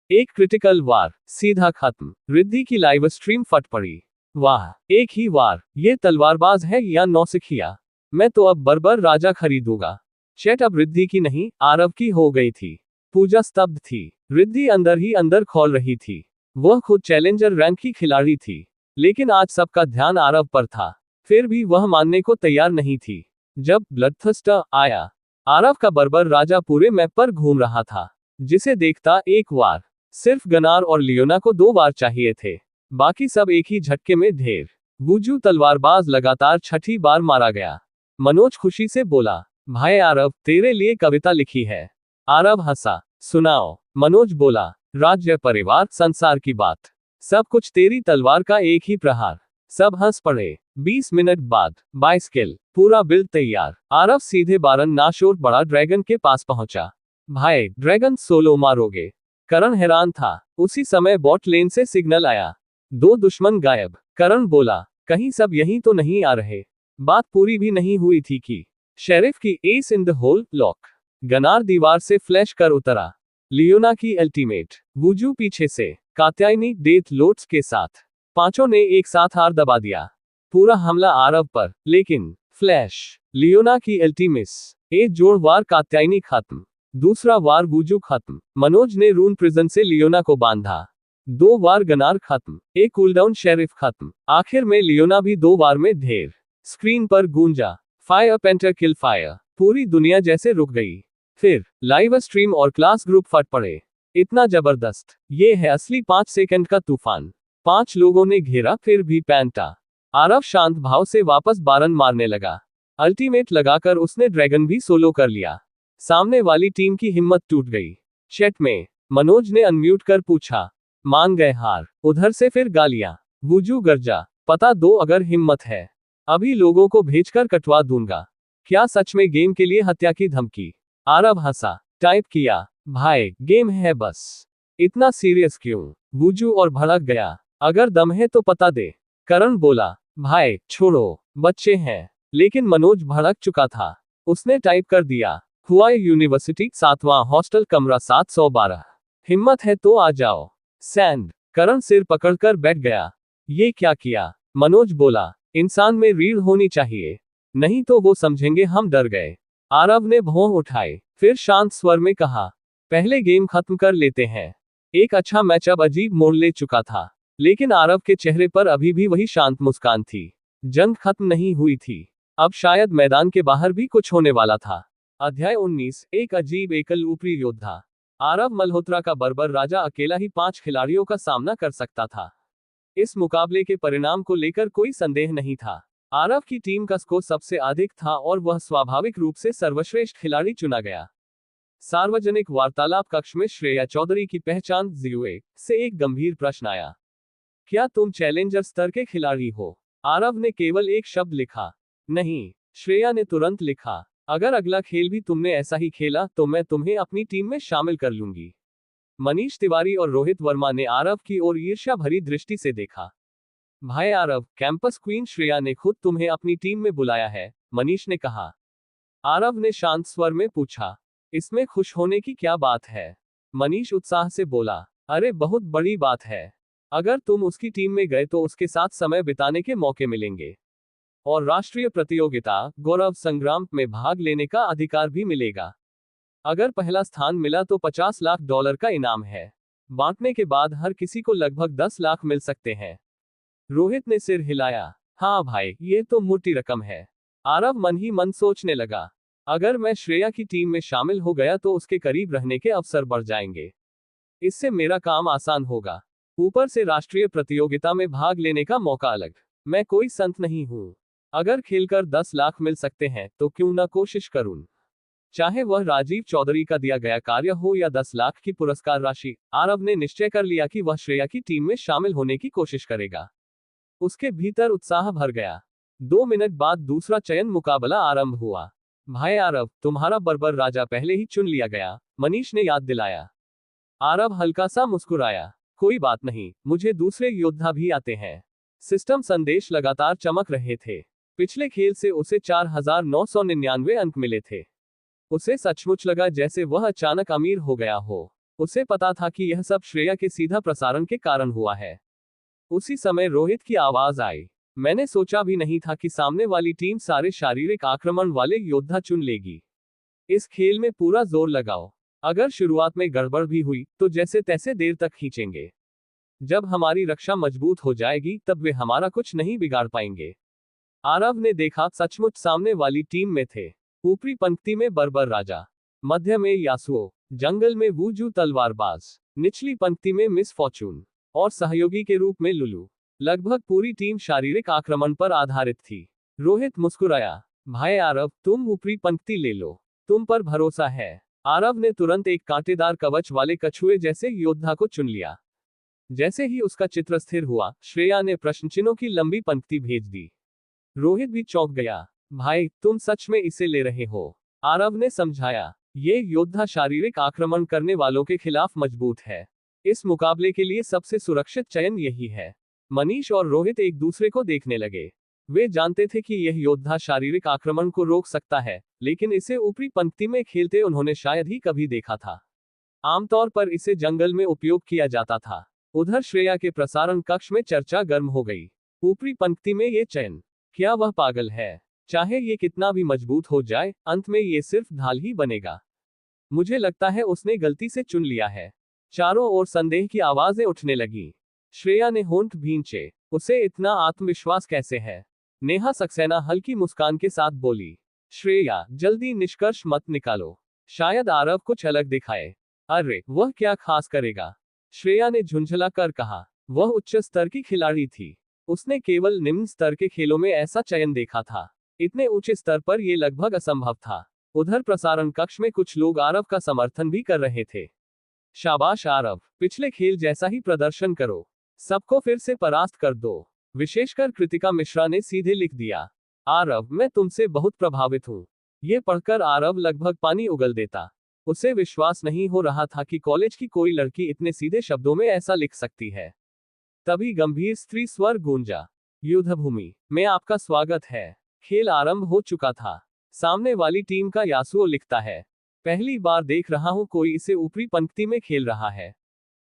एक क्रिटिकल वार, सीधा खत्म। रिद्धि की लाइव स्ट्रीम फट पड़ी। वाह, एक ही वार, ये तलवारबाज है या नौसिखिया। मैं तो अब बर्बर राजा खरीदूंगा। चैट अब रिद्धि की नहीं, आरव की हो गई थी। पूजा स्तब्ध थी। रिद्धि अंदर ही अंदर खौल रही थी। वह खुद चैलेंजर रैंक की खिलाड़ी थी, लेकिन आज सबका ध्यान आरव पर था। फिर भी वह मानने को तैयार नहीं थी। जब ब्लडथर्स्टर आया, आरव का बर्बर राजा पूरे मैप पर घूम रहा था। जिसे देखता एक वार। सिर्फ गनार और लियोना को 2 बार चाहिए थे, बाकी सब एक ही झटके में ढेर। वूजू तलवारबाज लगातार 6ठी बार मारा गया। मनोज खुशी से बोला, भाई आरव, तेरे लिए कविता लिखी है। आरव हंसा, सुनाओ। मनोज बोला, राज्य परिवार संसार की बात, सब कुछ तेरी तलवार का एक ही प्रहार। सब हंस पड़े। 20 मिनट बाद 22 किल, पूरा बिल्ड तैयार। आरव सीधे बारन नाशोर बड़ा ड्रैगन के पास पहुंचा। भाई, ड्रैगन सोलो मारोगे? करण हैरान था। उसी समय बॉट लेन से सिग्नल आया, 2 दुश्मन गायब। करण बोला, कहीं सब यहीं तो नहीं आ रहे? बात पूरी भी नहीं हुई थी कि शेरिफ की ace in the hole lock. Gnar दीवार से फ्लैश कर उतरा। लियोना की अल्टीमेट। वूजू पीछे से। कात्यायनी डेथ लोड्स के साथ। पांचों ने एक साथ हार दबा दिया। पूरा हमला आरव पर, लेकिन फ्लैश, लियोना की अल्टीमिस, एक जोड़ वार कात्यायनी खत्म। दूसरा वार वूजू खत्म। मनोज ने रून प्रिजन से लियोना को बांधा। 2 वार गनार खत्म। एक कूलडाउन शेरिफ खत्म। आखिर में लियोना भी 2 वार में ढेर। स्क्रीन पर गूंजा, फायर पेंटर किल फायर। पूरी दुनिया जैसे रुक गई। फिर लाइव स्ट्रीम और क्लास ग्रुप फट पड़े। इतना जबरदस्त, ये है असली 5 सेकंड का तूफान। 5 लोगों ने घेरा, फिर भी पैंटा। आरव शांत भाव से वापस बारन मारने लगा। अल्टीमेट लगाकर उसने ड्रैगन भी सोलो कर लिया। सामने वाली टीम की हिम्मत टूट गई। चैट में मनोज ने अनम्यूट कर पूछा, मान गए हार? उधर से फिर गालियां। वूजू गर्जा, पता दो अगर हिम्मत है, अभी लोगों को भेजकर कटवा दूंगा। क्या सच में गेम के लिए हत्या की धमकी? आरव हंसा, टाइप किया, भाई गेम है बस, इतना सीरियस क्यों? वूजू और भड़क गया, अगर दम है तो पता दे। करण बोला, भाई छोड़ो, बच्चे हैं। लेकिन मनोज भड़क चुका था। उसने टाइप कर दिया, हुआ यूनिवर्सिटी 7वां हॉस्टल कमरा 712। हिम्मत है तो आ जाओ। सैंड। करण सिर पकड़कर बैठ गया। ये क्या किया? मनोज बोला। इंसान में रीढ़ होनी चाहिए, नहीं तो वो समझेंगे हम डर गए। आरव ने भौं उठाए, फिर शांत स्वर में कहा, पहले गेम खत्म कर लेते हैं। एक अच्छा मैचअप अजीब मोड़ ले चुका था, लेकिन आरव के चेहरे पर अभी भी वही शांत मुस्कान थी। जंग खत्म नहीं हुई थी, अब शायद मैदान के बाहर भी कुछ होने वाला था। अध्याय 19। एक अजीब एकल ऊपरी योद्धा। आरव मल्होत्रा का बर्बर राजा अकेला ही 5 खिलाड़ियों का सामना कर सकता था। इस मुकाबले के परिणाम को लेकर कोई संदेह नहीं था। आरव की टीम का स्कोर सबसे अधिक था और वह स्वाभाविक रूप से सर्वश्रेष्ठ खिलाड़ी चुना गया। सार्वजनिक वार्तालाप कक्ष में श्रेया चौधरी की पहचान जीवे से एक गंभीर प्रश्न आया। क्या तुम चैलेंजर स्तर के खिलाड़ी हो? आरव ने केवल एक शब्द लिखा, नहीं। श्रेया ने तुरंत लिखा, अगर अगला खेल भी तुमने ऐसा ही खेला तो मैं तुम्हें अपनी टीम में शामिल कर लूंगी। मनीष तिवारी और रोहित वर्मा ने आरव की ओर ईर्ष्या भरी दृष्टि से देखा। भाई आरव, कैंपस क्वीन श्रेया ने खुद तुम्हें अपनी टीम में बुलाया है, मनीष ने कहा। आरव ने शांत स्वर में पूछा, इसमें खुश होने की क्या बात है? मनीष उत्साह से बोला, अरे बहुत बड़ी बात है। अगर तुम उसकी टीम में गए तो उसके साथ समय बिताने के मौके मिलेंगे और राष्ट्रीय प्रतियोगिता गौरव संग्राम में भाग लेने का अधिकार भी मिलेगा। अगर पहला स्थान मिला तो $50 लाख का इनाम है। बांटने के बाद हर किसी को लगभग 10 लाख मिल सकते हैं। रोहित ने सिर हिलाया, हाँ भाई, ये तो मोटी रकम है। आरव मन ही मन सोचने लगा, अगर मैं श्रेया की टीम में शामिल हो गया तो उसके करीब रहने के अवसर बढ़ जाएंगे। इससे मेरा काम आसान होगा, ऊपर से राष्ट्रीय प्रतियोगिता में भाग लेने का मौका अलग। मैं कोई संत नहीं हूं, अगर खेलकर 10 लाख मिल सकते हैं तो क्यों ना कोशिश करूं, चाहे वह राजीव चौधरी का दिया गया कार्य हो या 10 लाख की पुरस्कार राशि। आरव ने निश्चय कर लिया कि वह श्रेया की टीम में शामिल होने की कोशिश करेगा। उसके भीतर उत्साह भर गया। 2 मिनट बाद दूसरा चयन मुकाबला आरंभ हुआ। भाई आरव, तुम्हारा बर्बर राजा पहले ही चुन लिया गया, मनीष ने याद दिलाया। आरव हल्का सा मुस्कुराया, कोई बात नहीं, मुझे दूसरे योद्धा भी आते हैं। सिस्टम संदेश लगातार चमक रहे थे। पिछले खेल से उसे 4999 अंक मिले थे। उसे सचमुच लगा जैसे वह अचानक अमीर हो गया हो। उसे पता था कि यह सब श्रेया के सीधा प्रसारण के कारण हुआ है। उसी समय रोहित की आवाज आई, मैंने सोचा भी नहीं था कि सामने वाली टीम सारे शारीरिक आक्रमण वाले योद्धा चुन लेगी। इस खेल में पूरा जोर लगाओ, अगर शुरुआत में गड़बड़ भी हुई तो जैसे तैसे देर तक खींचेंगे। जब हमारी रक्षा मजबूत हो जाएगी तब वे हमारा कुछ नहीं बिगाड़ पाएंगे। आरव ने देखा, सचमुच सामने वाली टीम में थे। ऊपरी पंक्ति में बर्बर राजा, मध्य में यासुओ, जंगल में वूजू तलवारबाज, निचली पंक्ति में मिस फॉर्चून और सहयोगी के रूप में लुलू। लगभग पूरी टीम शारीरिक आक्रमण पर आधारित थी। रोहित मुस्कुराया, भाई आरव, तुम ऊपरी पंक्ति ले लो, तुम पर भरोसा है। आरव ने तुरंत एक कांटेदार कवच वाले कछुए जैसे योद्धा को चुन लिया। जैसे ही उसका चित्र स्थिर हुआ, श्रेया ने प्रश्नचिन्हों की लंबी पंक्ति भेज दी। रोहित भी चौंक गया, भाई तुम सच में इसे ले रहे हो? आरव ने समझाया, ये योद्धा शारीरिक आक्रमण करने वालों के खिलाफ मजबूत है। इस मुकाबले के लिए सबसे सुरक्षित चयन यही है। मनीष और रोहित एक दूसरे को देखने लगे। वे जानते थे कि यह योद्धा शारीरिक आक्रमण को रोक सकता है, लेकिन इसे ऊपरी पंक्ति में खेलते उन्होंने शायद ही कभी देखा था। आमतौर पर इसे जंगल में उपयोग किया जाता था। उधर श्रेया के प्रसारण कक्ष में चर्चा गर्म हो गई। ऊपरी पंक्ति में ये चयन, क्या वह पागल है? चाहे ये कितना भी मजबूत हो जाए, अंत में ये सिर्फ ढाल ही बनेगा। मुझे लगता है उसने गलती से चुन लिया है। चारों ओर संदेह की आवाजें उठने लगी। श्रेया ने होंठ भींचे, उसे इतना आत्मविश्वास कैसे है? नेहा सक्सेना हल्की मुस्कान के साथ बोली, श्रेया, जल्दी निष्कर्ष मत निकालो, शायद आरव कुछ अलग दिखाए। अरे, वह क्या खास करेगा? श्रेया ने झुंझला कर कहा, वह उच्च स्तर की खिलाड़ी थी। उसने केवल निम्न स्तर के खेलों में ऐसा चयन देखा था। इतने ऊंचे स्तर पर यह लगभग असंभव था। उधर प्रसारण कक्ष में कुछ लोग आरव का समर्थन भी कर रहे थे। शाबाश आरव, पिछले खेल जैसा ही प्रदर्शन करो, सबको फिर से परास्त कर दो। विशेषकर कृतिका मिश्रा ने सीधे लिख दिया, आरव, मैं तुमसे बहुत प्रभावित हूं। ये पढ़कर आरव लगभग पानी उगल देता। उसे विश्वास नहीं हो रहा था कि कॉलेज की कोई लड़की इतने सीधे शब्दों में ऐसा लिख सकती है। तभी गंभीर स्त्री स्वर गूंजा, युद्धभूमि में आपका स्वागत है। खेल आरंभ हो चुका था। सामने वाली टीम का यासुओ लिखता है, पहली बार देख रहा हूं कोई इसे ऊपरी पंक्ति में खेल रहा है।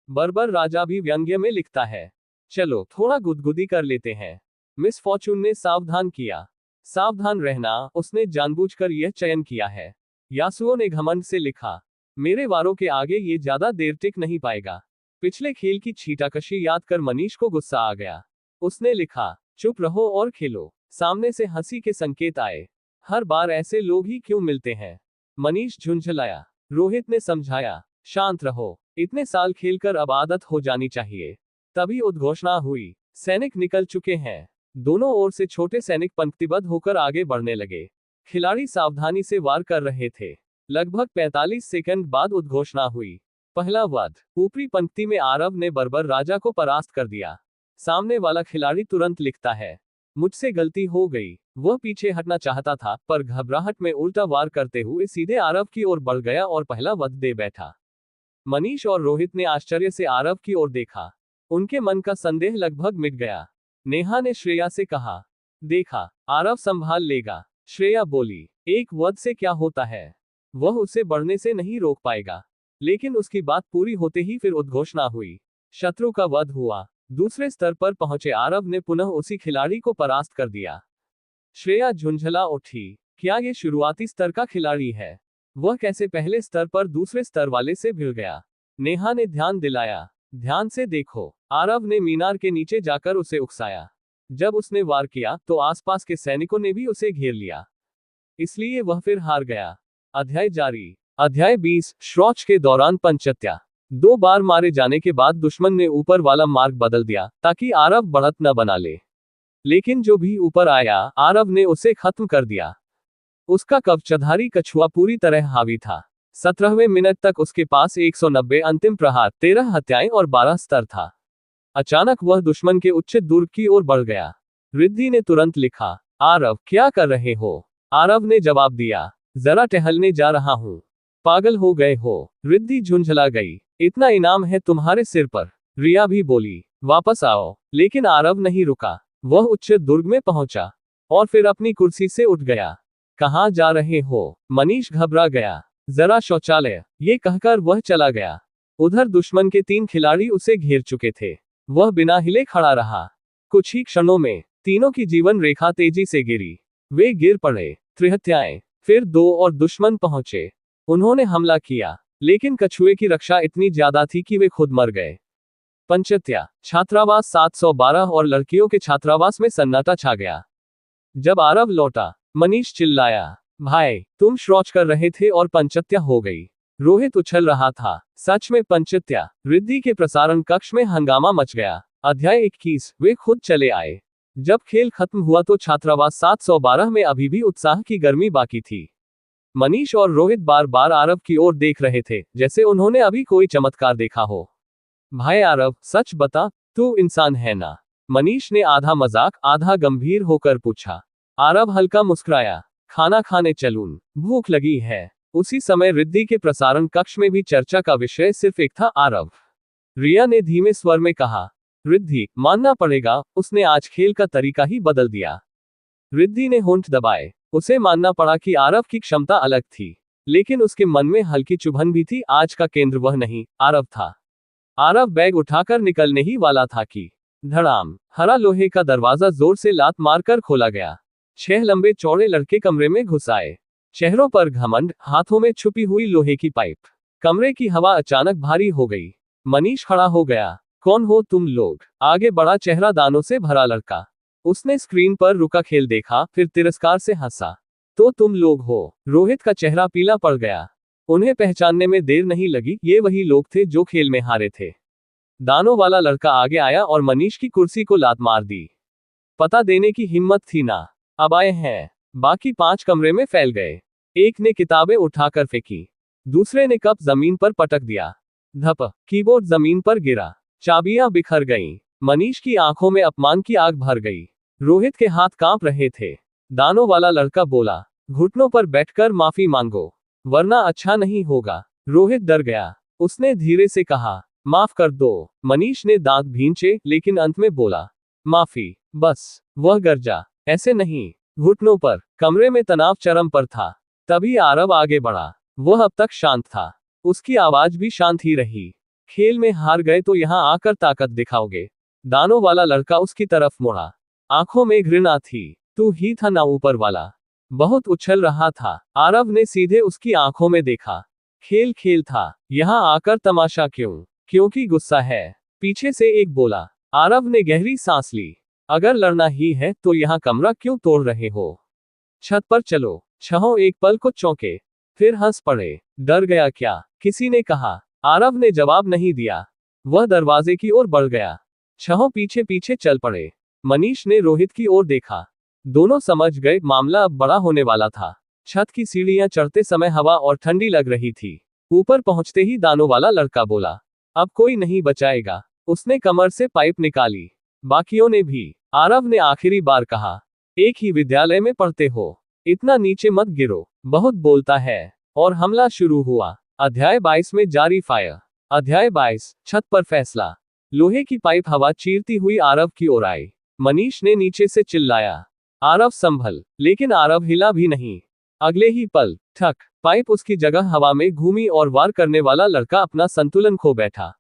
बर्बर राजा भी व्यंग्य में लिखता है। चलो थोड़ा गुदगुदी कर लेते हैं। मिस फॉर्चून ने सावधान किया। सावधान रहना, उसने जानबूझकर यह चयन किया है। यासुओ ने घमंड से लिखा, मेरे वारों के आगे ये ज्यादा देर टिक नहीं पाएगा। पिछले खेल की छीटाकशी याद कर मनीष को गुस्सा आ गया। उसने लिखा, चुप रहो और खेलो। सामने से हंसी के संकेत आए। हर बार ऐसे लोग ही क्यों मिलते हैं? मनीष झुंझलाया। रोहित ने समझाया, शांत रहो, इतने साल खेलकर अब आदत हो जानी चाहिए। तभी उद्घोषणा हुई, सैनिक निकल चुके हैं। दोनों ओर से छोटे सैनिक पंक्तिबद्ध होकर आगे बढ़ने लगे। खिलाड़ी सावधानी से वार कर रहे थे। लगभग 45 सेकंड बाद उद्घोषणा हुई। पहला वध। ऊपरी पंक्ति में आरव ने बर्बर राजा को परास्त कर दिया। सामने वाला खिलाड़ी तुरंत लिखता है, मुझसे गलती हो गई। वह पीछे हटना चाहता था, पर घबराहट में उल्टा वार करते हुए सीधे आरव की ओर बढ़ गया और पहला वध दे बैठा। मनीष और रोहित ने आश्चर्य से आरव की ओर देखा। उनके मन का संदेह लगभग मिट गया। नेहा ने श्रेया से कहा, देखा, आरव संभाल लेगा। श्रेया बोली, एक वध से क्या होता है? वह उसे बढ़ने से नहीं रोक पाएगा। लेकिन उसकी बात पूरी होते ही फिर उद्घोषणा हुई। शत्रु का वध हुआ। दूसरे स्तर पर पहुंचे आरव ने पुनः उसी खिलाड़ी को परास्त कर दिया। श्रेया झुंझला उठी, क्या ये शुरुआती स्तर का खिलाड़ी है? वह कैसे पहले स्तर पर दूसरे स्तर वाले से भिड़ गया? नेहा ने ध्यान दिलाया, ध्यान से देखो। आरव ने मीनार के नीचे जाकर उसे उकसाया। जब उसने वार किया तो आसपास के सैनिकों ने भी उसे घेर लिया, इसलिए वह फिर हार गया। अध्याय जारी। अध्याय 20। श्रौच के दौरान पंचत्या। 2 बार मारे जाने के बाद दुश्मन ने ऊपर वाला मार्ग बदल दिया ताकि आरव बढ़त न बना ले। लेकिन जो भी ऊपर आया, आरव ने उसे खत्म कर दिया। उसका कवचधारी कछुआ पूरी तरह हावी था। 17वें मिनट तक उसके पास 190 अंतिम प्रहार, 13 हत्याएं और 12 स्तर था। अचानक वह दुश्मन के उच्च दुर्ग की ओर बढ़ गया। रिद्धि ने तुरंत लिखा, आरव क्या कर रहे हो? आरव ने जवाब दिया, जरा टहलने जा रहा हूं। पागल हो गए हो? रिद्धि झुंझला गई, इतना इनाम है तुम्हारे सिर पर। रिया भी बोली, वापस आओ। लेकिन आरव नहीं रुका। वह उच्च दुर्ग में पहुंचा और फिर अपनी कुर्सी से उठ गया। कहां जा रहे हो? मनीष घबरा गया। जरा शौचालय, ये कहकर वह चला गया। उधर दुश्मन के 3 खिलाड़ी उसे घेर चुके थे। वह बिना हिले खड़ा रहा। कुछ ही क्षणों में तीनों की जीवन रेखा तेजी से गिरी। वे गिर पड़े। त्रिहत्याएं। फिर 2 और दुश्मन पहुंचे। उन्होंने हमला किया, लेकिन कछुए की रक्षा इतनी ज्यादा थी कि वे खुद मर गए। पंचत्या। छात्रावास 712 और लड़कियों के छात्रावास में सन्नाटा छा गया। जब आरव लौटा, मनीष चिल्लाया, भाई तुम शौच कर रहे थे और पंचत्या हो गई। रोहित उछल रहा था। सच में पंचत्या। रिद्धि के प्रसारण कक्ष में हंगामा मच गया। अध्याय 21। वे खुद चले आए। जब खेल खत्म हुआ तो छात्रावास 712 में अभी भी उत्साह की गर्मी बाकी थी। मनीष और रोहित बार बार आरव की ओर देख रहे थे, जैसे उन्होंने अभी कोई चमत्कार देखा हो। भाई आरव, सच बता, तू इंसान है ना? मनीष ने आधा मजाक आधा गंभीर होकर पूछा। आरव हल्का मुस्कुराया, खाना खाने चलूं, भूख लगी है। उसी समय रिद्धि के प्रसारण कक्ष में भी चर्चा का विषय सिर्फ एक था, आरव। रिया ने धीमे स्वर में कहा, रिद्धि, मानना पड़ेगा, उसने आज खेल का तरीका ही बदल दिया। रिद्धि ने होंठ दबाए। उसे मानना पड़ा कि आरव की क्षमता अलग थी, लेकिन उसके मन में हल्की चुभन भी थी। आज का केंद्र वह नहीं, आरव था। आरव बैग उठाकर निकलने ही वाला था कि धड़ाम, हरा लोहे का दरवाजा जोर से लात मारकर खोला गया। 6 लंबे चौड़े लड़के कमरे में घुस आए। चेहरों पर घमंड, हाथों में छुपी हुई लोहे की पाइप। कमरे की हवा अचानक भारी हो गई। मनीष खड़ा हो गया। कौन हो तुम लोग? आगे बढ़ा चेहरा दानों से भरा लड़का। उसने स्क्रीन पर रुका खेल देखा, फिर तिरस्कार से हंसा। तो तुम लोग हो? रोहित का चेहरा पीला पड़ गया। उन्हें पहचानने में देर नहीं लगी, ये वही लोग थे जो खेल में हारे थे। दानों वाला लड़का आगे आया और मनीष की कुर्सी को लात मार दी। पता देने की हिम्मत थी ना? अब आए हैं। बाकी 5 कमरे में फैल गए। एक ने किताबें उठाकर फेंकी। दूसरे ने कप जमीन पर पटक दिया। धप, कीबोर्ड जमीन पर गिरा। चाबियां बिखर गईं। मनीष की आंखों में अपमान की आग भर गई। रोहित के हाथ कांप रहे थे। दानों वाला लड़का बोला, घुटनों पर बैठकर माफी मांगो, वरना अच्छा नहीं होगा। रोहित डर गया। उसने धीरे से कहा, माफ कर दो। मनीष ने दांत भींचे, लेकिन अंत में बोला, माफी, बस। वह गर्जा, ऐसे नहीं, घुटनों पर। कमरे में तनाव चरम पर था। तभी आरव आगे बढ़ा। वह अब तक शांत था। उसकी आवाज भी शांत ही रही। खेल में हार गए तो यहां आकर ताकत दिखाओगे? दानों वाला लड़का उसकी तरफ मुड़ा। आंखों में घृणा थी। तू ही था ना ऊपर वाला? बहुत उछल रहा था। आरव ने सीधे उसकी आंखों में देखा। खेल खेल था, यहां आकर तमाशा क्यों? क्योंकि गुस्सा है, पीछे से एक बोला। आरव ने गहरी सांस ली। अगर लड़ना ही है तो यहां कमरा क्यों तोड़ रहे हो? छत पर चलो। छहों एक पल को चौंके, फिर हंस पड़े। डर गया क्या? किसी ने कहा। आरव ने जवाब नहीं दिया। वह दरवाजे की ओर बढ़ गया। छहों पीछे पीछे चल पड़े। मनीष ने रोहित की ओर देखा। दोनों समझ गए मामला अब बड़ा होने वाला था। छत की सीढ़ियां चढ़ते समय हवा और ठंडी लग रही थी। ऊपर पहुंचते ही दानों वाला लड़का बोला, अब कोई नहीं बचाएगा। उसने कमर से पाइप निकाली। बाकियों ने भी। आरव ने आखिरी बार कहा, एक ही विद्यालय में पढ़ते हो, इतना नीचे मत गिरो, बहुत बोलता है। और हमला शुरू हुआ। अध्याय 22 में जारी फायर। अध्याय 22, छत पर फैसला। लोहे की पाइप हवा चीरती हुई आरव की ओर आई। मनीष ने नीचे से चिल्लाया, आरव संभल। लेकिन आरव हिला भी नहीं। अगले ही पल, ठक, पाइप उसकी जगह हवा में घूमी और वार करने वाला लड़का अपना संतुलन खो बैठा।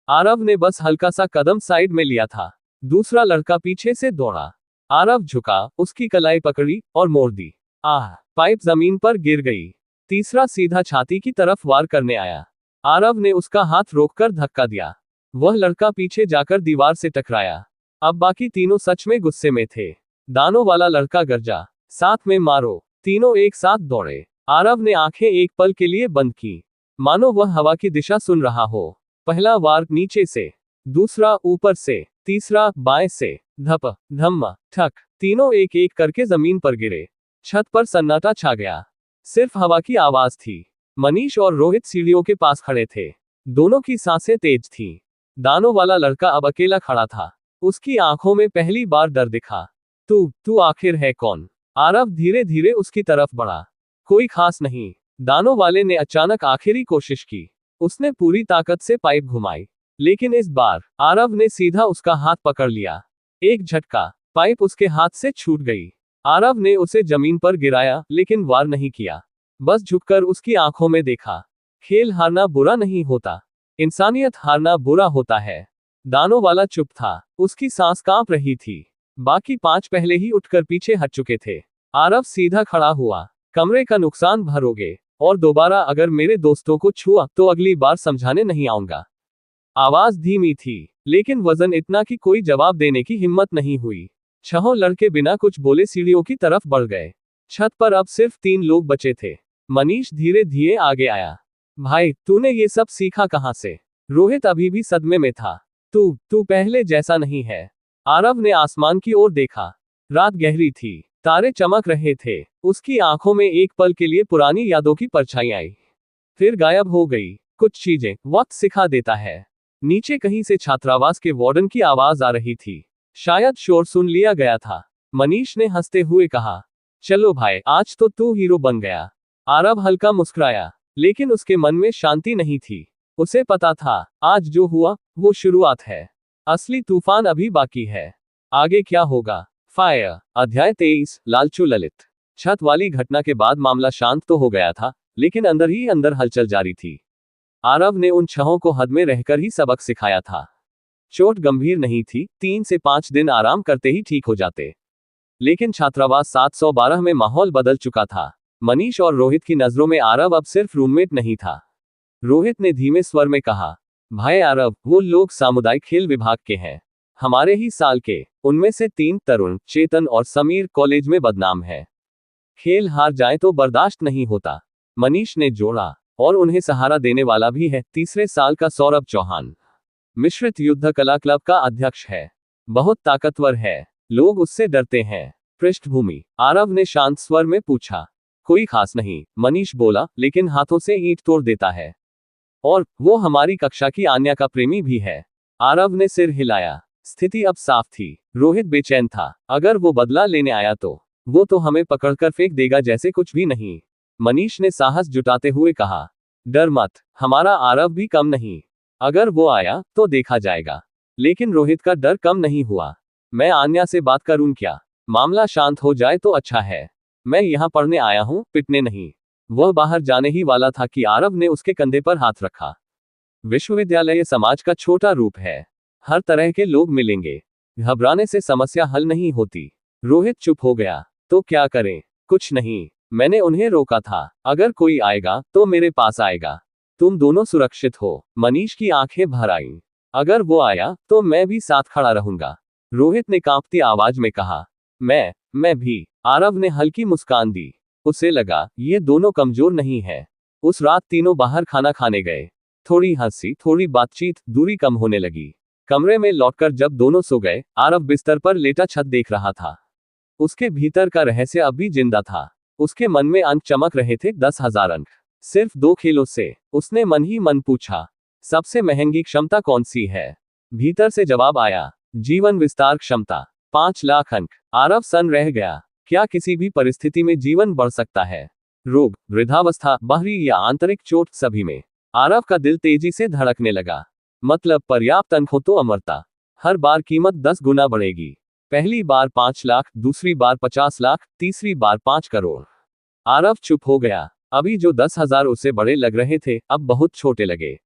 आरव ने बस हल्का सा कदम साइड में लिया था। दूसरा लड़का पीछे से दौड़ा। आरव झुका, उसकी कलाई पकड़ी और मोड़ दी। आह! पाइप जमीन पर गिर गई। तीसरा सीधा छाती की तरफ वार करने आया। आरव ने उसका हाथ रोककर धक्का दिया। वह लड़का पीछे जाकर दीवार से टकराया। अब बाकी तीनों सच में गुस्से में थे। दानों वाला लड़का गरजा, साथ में मारो। तीनों एक साथ दौड़े। आरव ने आंखें एक पल के लिए बंद की, मानो वह हवा की दिशा सुन रहा हो। पहला वार नीचे से, दूसरा ऊपर से, तीसरा बाएं से। धप, धम्म, ठक, तीनों एक एक करके जमीन पर गिरे। छत पर सन्नाटा छा गया। सिर्फ हवा की आवाज थी। मनीष और रोहित सीढ़ियों के पास खड़े थे। दोनों की सांसें तेज थीं। दानों वाला लड़का अब अकेला खड़ा था। उसकी आंखों में पहली बार डर दिखा। तू आखिर है कौन? आरव धीरे धीरे उसकी तरफ बढ़ा। कोई खास नहीं। दानों वाले ने अचानक आखिरी कोशिश की। उसने पूरी ताकत से पाइप घुमाई। लेकिन इस बार आरव ने सीधा उसका हाथ पकड़ लिया। एक झटका, पाइप उसके हाथ से छूट गई। आरव ने उसे जमीन पर गिराया लेकिन वार नहीं किया। बस झुककर उसकी आंखों में देखा। खेल हारना बुरा नहीं होता, इंसानियत हारना बुरा होता है। दानों वाला चुप था। उसकी सांस कांप रही थी। बाकी 5 पहले ही उठकर पीछे हट चुके थे। आरव सीधा खड़ा हुआ। कमरे का नुकसान भरोगे, और दोबारा अगर मेरे दोस्तों को छुआ तो अगली बार समझाने नहीं आऊंगा। आवाज धीमी थी, लेकिन वजन इतना कि कोई जवाब देने की हिम्मत नहीं हुई। छहों लड़के बिना कुछ बोले सीढ़ियों की तरफ बढ़ गए। छत पर अब सिर्फ 3 लोग बचे थे। मनीष धीरे धीरे आगे आया। भाई, तूने ये सब सीखा कहां से? रोहित अभी भी सदमे में था। तू पहले जैसा नहीं है। आरव ने आसमान की ओर देखा। रात गहरी थी, तारे चमक रहे थे। उसकी आंखों में एक पल के लिए पुरानी यादों की परछाई आई, फिर गायब हो गई। कुछ चीजें वक्त सिखा देता है। नीचे कहीं से छात्रावास के वार्डन की आवाज आ रही थी। शायद शोर सुन लिया गया था। मनीष ने हंसते हुए कहा, चलो भाई, आज तो तू हीरो बन गया। आरव हल्का मुस्कुराया, लेकिन उसके मन में शांति नहीं थी। उसे पता था, आज जो हुआ वो शुरुआत है। असली तूफान अभी बाकी है। आगे क्या होगा? फायर। अध्याय 23, लालचू ललित। छत वाली घटना के बाद मामला शांत तो हो गया था, लेकिन अंदर ही अंदर हलचल जारी थी। आरव ने उन छहों को हद में रहकर ही सबक सिखाया था। चोट गंभीर नहीं थी, 3 से 5 दिन आराम करते ही ठीक हो जाते। लेकिन छात्रावास 712 में माहौल बदल चुका था। मनीष और रोहित की नजरों में आरव अब सिर्फ रूममेट नहीं था। रोहित ने धीमे स्वर में कहा, भाई आरव, वो लोग सामुदायिक खेल विभाग के हैं, हमारे ही साल के। उनमें से 3 तरुण, चेतन और समीर, कॉलेज में बदनाम है। खेल हार जाए तो बर्दाश्त नहीं होता। मनीष ने जोड़ा, और उन्हें सहारा देने वाला भी है। तीसरे साल का सौरभ चौहान, मिश्रित युद्ध कला क्लब का अध्यक्ष है। बहुत ताकतवर है, लोग उससे डरते हैं। पृष्ठभूमि? आरव ने शांत स्वर में पूछा। कोई खास नहीं, मनीष बोला, लेकिन हाथों से ईंट तोड़ देता है। और वो हमारी कक्षा की आन्या का प्रेमी भी है। आरव ने सिर हिलाया। स्थिति अब साफ थी। रोहित बेचैन था। अगर वो बदला लेने आया तो वो तो हमें पकड़कर फेंक देगा जैसे कुछ भी नहीं। मनीष ने साहस जुटाते हुए कहा, डर मत, हमारा आरव भी कम नहीं। अगर वो आया तो देखा जाएगा। लेकिन रोहित का डर कम नहीं हुआ। मैं आन्या से बात करूं क्या? मामला शांत हो जाए तो अच्छा है। मैं यहाँ पढ़ने आया हूँ, पिटने नहीं। वह बाहर जाने ही वाला था कि आरव ने उसके कंधे पर हाथ रखा। विश्वविद्यालय समाज का छोटा रूप है। हर तरह के लोग मिलेंगे। घबराने से समस्या हल नहीं होती। रोहित चुप हो गया। तो क्या करें? कुछ नहीं। मैंने उन्हें रोका था। अगर कोई आएगा तो मेरे पास आएगा। तुम दोनों सुरक्षित हो। मनीष की आंखें भर आईं। अगर वो आया तो मैं भी साथ खड़ा रहूंगा। रोहित ने कांपती आवाज में कहा। मैं भी। आरव ने हल्की मुस्कान दी। उसे लगा ये दोनों कमजोर नहीं है। उस रात तीनों बाहर खाना खाने गए। थोड़ी हंसी, थोड़ी बातचीत, दूरी कम होने लगी। कमरे में लौटकर जब दोनों सो गए, आरव बिस्तर पर लेटा छत देख रहा था। उसके भीतर का रहस्य अब भी जिंदा था। उसके मन में अंक चमक रहे थे, 10,000 अंक। सिर्फ 2 खेलों से। उसने मन ही मन पूछा, सबसे महंगी क्षमता कौन सी है? भीतर से जवाब आया, जीवन विस्तार क्षमता। 5 लाख अंक। आरव सन रह गया। क्या किसी भी परिस्थिति में जीवन बढ़ सकता है? रोग, वृद्धावस्था, बाहरी या आंतरिक चोट, सभी में। आरव का दिल तेजी से धड़कने लगा। मतलब पर्याप्त अंक हो तो अमरता। हर बार कीमत 10 गुना बढ़ेगी। पहली बार 5 लाख, दूसरी बार 50 लाख, तीसरी बार 5 करोड़। आरव चुप हो गया। अभी जो 10,000 उसे बड़े लग रहे थे, अब बहुत छोटे लगे।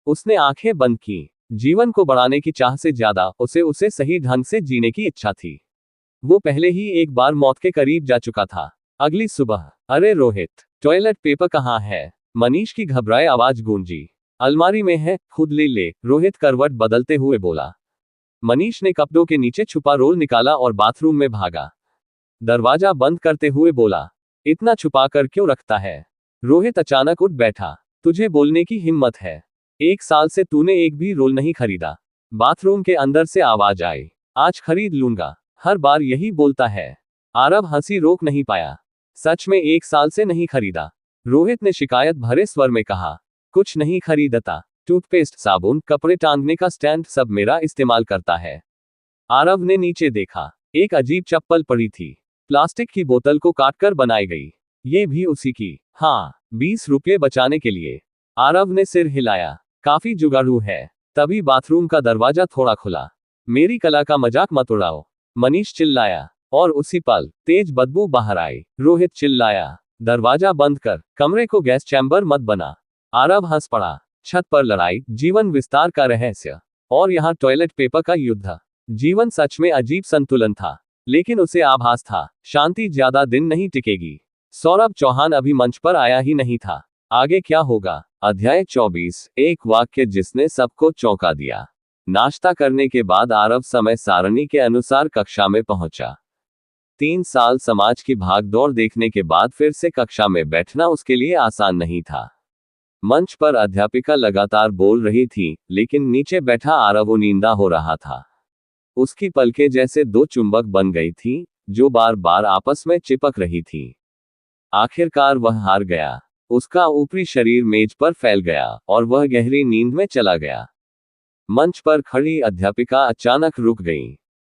उसने आंखें बंद की। जीवन को बढ़ाने की चाह से ज्यादा उसे सही ढंग से जीने की इच्छा थी। वो पहले ही एक बार मौत के करीब जा चुका था। अगली सुबह, अरे रोहित, टॉयलेट पेपर कहाँ है? मनीष की घबराए आवाज गूंजी। अलमारी में है, खुद ले ले, रोहित करवट बदलते हुए बोला। मनीष ने कपड़ों के नीचे छुपा रोल निकाला और बाथरूम में भागा। दरवाजा बंद करते हुए बोला, इतना छुपा कर क्यों रखता है? रोहित अचानक उठ बैठा। तुझे बोलने की हिम्मत है? 1 साल से तूने एक भी रोल नहीं खरीदा। बाथरूम के अंदर से आवाज आई, आज खरीद लूंगा। हर बार यही बोलता है। आरव हंसी रोक नहीं पाया। सच में 1 साल से नहीं खरीदा? रोहित ने शिकायत भरे स्वर में कहा। कुछ नहीं खरीदता। टूथपेस्ट, साबुन, कपड़े टांगने का स्टैंड, सब मेरा इस्तेमाल करता है। आरव ने नीचे देखा। एक अजीब चप्पल पड़ी थी। प्लास्टिक की बोतल को काटकर बनाई गई। ये भी उसी की। हाँ, 20 रुपये बचाने के लिए। आरव ने सिर हिलाया। काफी जुगाड़ू है। तभी बाथरूम का दरवाजा थोड़ा खुला। मेरी कला का मजाक मत उड़ाओ, मनीष चिल्लाया। और उसी पल तेज बदबू बाहर आई। रोहित चिल्लाया, दरवाजा बंद कर, कमरे को गैस चैम्बर मत बना। आरव हंस पड़ा। छत पर लड़ाई, जीवन विस्तार का रहस्य, और यहाँ टॉयलेट पेपर का युद्ध। जीवन सच में अजीब संतुलन था, लेकिन उसे आभास था, शांति ज्यादा दिन नहीं टिकेगी। सौरभ चौहान अभी मंच पर आया ही नहीं था। आगे क्या होगा? अध्याय 24। एक वाक्य जिसने सबको चौंका दिया। नाश्ता करने के बाद आरव समय सारणी के अनुसार कक्षा में पहुंचा। 3 साल समाज की भागदौड़ देखने के बाद फिर से कक्षा में बैठना उसके लिए आसान नहीं था। मंच पर अध्यापिका लगातार बोल रही थी, लेकिन नीचे बैठा आरव उनींदा हो रहा था। उसकी पलकें जैसे 2 चुंबक बन गई थी, जो बार बार आपस में चिपक रही थी। आखिरकार वह हार गया। उसका ऊपरी शरीर मेज पर फैल गया और वह गहरी नींद में चला गया। मंच पर खड़ी अध्यापिका अचानक रुक गईं।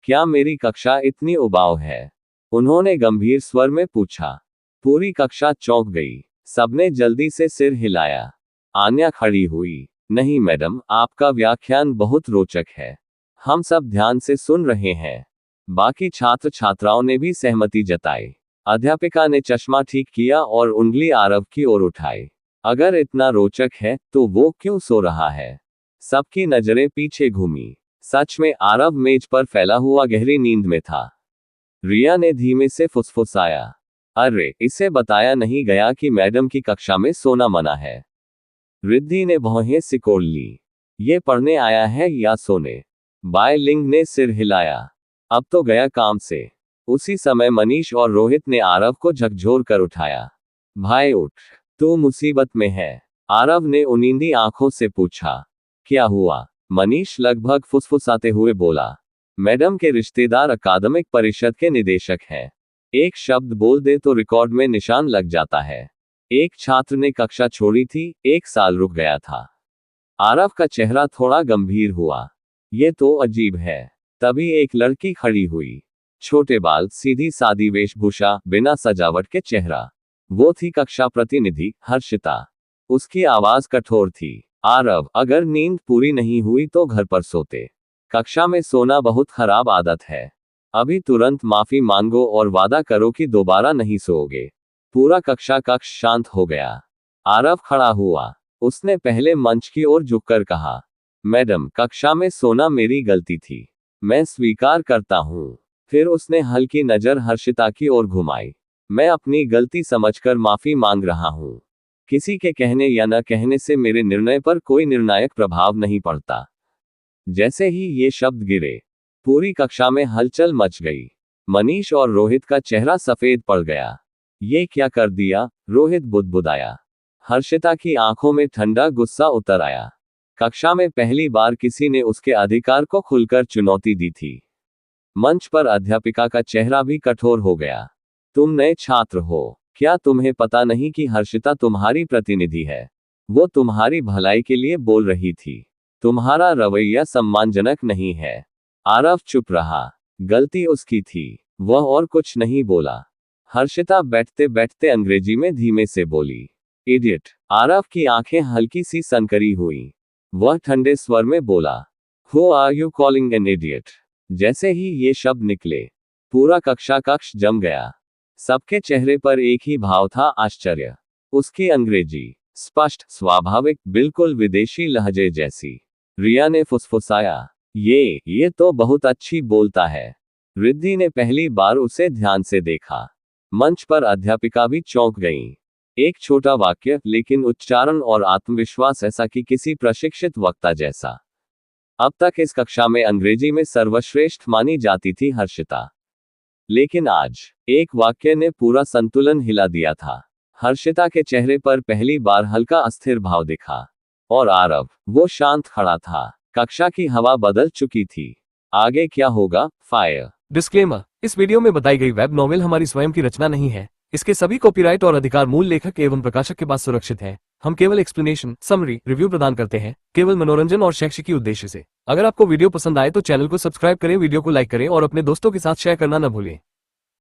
क्या मेरी कक्षा इतनी उबाऊ है? उन्होंने गंभीर स्वर में पूछा। पूरी कक्षा चौंक गई। सबने जल्दी से सिर हिलाया। आन्या खड़ी हुई। नहीं मैडम, आपका व्याख्यान बहुत रोचक है। हम सब ध्यान से सुन रहे हैं। बाकी छात्र छात्राओं ने भी सहमति जताई। अध्यापिका ने चश्मा ठीक किया और उंगली आरव की ओर उठाई। अगर इतना रोचक है तो वो क्यों सो रहा है? सबकी नजरें पीछे घूमी। सच में आरव मेज पर फैला हुआ गहरी नींद में था। रिया ने धीमे से फुसफुसाया, अरे, इसे बताया नहीं गया कि मैडम की कक्षा में सोना मना है। रिद्धि ने भौहें सिकोड़ ली। ये पढ़ने आया है या सोने? बायलिंग ने सिर हिलाया। अब तो गया काम से। उसी समय मनीष और रोहित ने आरव को झकझोर कर उठाया। भाई उठ, तू मुसीबत में है। आरव ने उनींदी आंखों से पूछा। क्या हुआ? मनीष लगभग फुसफुसाते हुए बोला, मैडम के रिश्तेदार अकादमिक परिषद के निदेशक हैं। एक शब्द बोल दे तो रिकॉर्ड में निशान लग जाता है। एक छात्र ने कक्षा छोड़ी थी, 1 साल रुक गया था। आरव का चेहरा थोड़ा गंभीर हुआ। ये तो अजीब है। तभी एक लड़की खड़ी हुई। छोटे बाल, सीधी सादी वेशभूषा, बिना सजावट के चेहरा। वो थी कक्षा प्रतिनिधि हर्षिता। उसकी आवाज कठोर थी। आरव, अगर नींद पूरी नहीं हुई तो घर पर सोते। कक्षा में सोना बहुत खराब आदत है। अभी तुरंत माफी मांगो और वादा करो कि दोबारा नहीं सोओगे। पूरा कक्ष शांत हो गया। आरव खड़ा हुआ। उसने पहले मंच की ओर झुककर कहा, मैडम, कक्षा में सोना मेरी गलती थी, मैं स्वीकार करता हूँ। फिर उसने हल्की नजर हर्षिता की ओर घुमाई। मैं अपनी गलती समझकर माफी मांग रहा हूँ। किसी के कहने या न कहने से मेरे निर्णय पर कोई निर्णायक प्रभाव नहीं पड़ता। जैसे ही ये शब्द गिरे, पूरी कक्षा में हलचल मच गई। मनीष और रोहित का चेहरा सफेद पड़ गया। ये क्या कर दिया? रोहित बुदबुदाया। हर्षिता की आंखों में ठंडा गुस्सा उतर आया। कक्षा में पहली बार किसी ने उसके अधिकार को खुलकर चुनौती दी थी। मंच पर अध्यापिका का चेहरा भी कठोर हो गया। तुम नए छात्र हो, क्या तुम्हें पता नहीं कि हर्षिता तुम्हारी प्रतिनिधि है? वो तुम्हारी भलाई के लिए बोल रही थी। तुम्हारा रवैया सम्मानजनक नहीं है। आरव चुप रहा। गलती उसकी थी, वह और कुछ नहीं बोला। हर्षिता बैठते बैठते अंग्रेजी में धीमे से बोली, इडियट। आरव की आंखें हल्की सी सनकरी हुई। वह ठंडे स्वर में बोला, who are you calling an idiot? जैसे ही ये शब्द निकले, पूरा कक्ष जम गया। सबके चेहरे पर एक ही भाव था, आश्चर्य। उसकी अंग्रेजी स्पष्ट, स्वाभाविक, बिल्कुल विदेशी लहजे जैसी। रिया ने फुसफुसाया, ये तो बहुत अच्छी बोलता है। रिद्धि ने पहली बार उसे ध्यान से देखा। मंच पर अध्यापिका भी चौंक गईं। एक छोटा वाक्य, लेकिन उच्चारण और आत्मविश्वास ऐसा कि किसी प्रशिक्षित वक्ता जैसा। अब तक इस कक्षा में अंग्रेजी में सर्वश्रेष्ठ मानी जाती थी हर्षिता, लेकिन आज एक वाक्य ने पूरा संतुलन हिला दिया था। हर्षिता के चेहरे पर पहली बार हल्का अस्थिर भाव दिखा। और आरव, वो शांत खड़ा था। कक्षा की हवा बदल चुकी थी। आगे क्या होगा? फायर। डिस्क्लेमर, इस वीडियो में बताई गई वेब नॉवेल हमारी स्वयं की रचना नहीं है। इसके सभी कॉपीराइट और अधिकार मूल लेखक एवं प्रकाशक के पास सुरक्षित है। हम केवल एक्सप्लेनेशन, समरी, रिव्यू प्रदान करते हैं, केवल मनोरंजन और शैक्षिकी उद्देश्य से। अगर आपको वीडियो पसंद आए तो चैनल को सब्सक्राइब करें, वीडियो को लाइक करें और अपने दोस्तों के साथ शेयर करना न भूलें।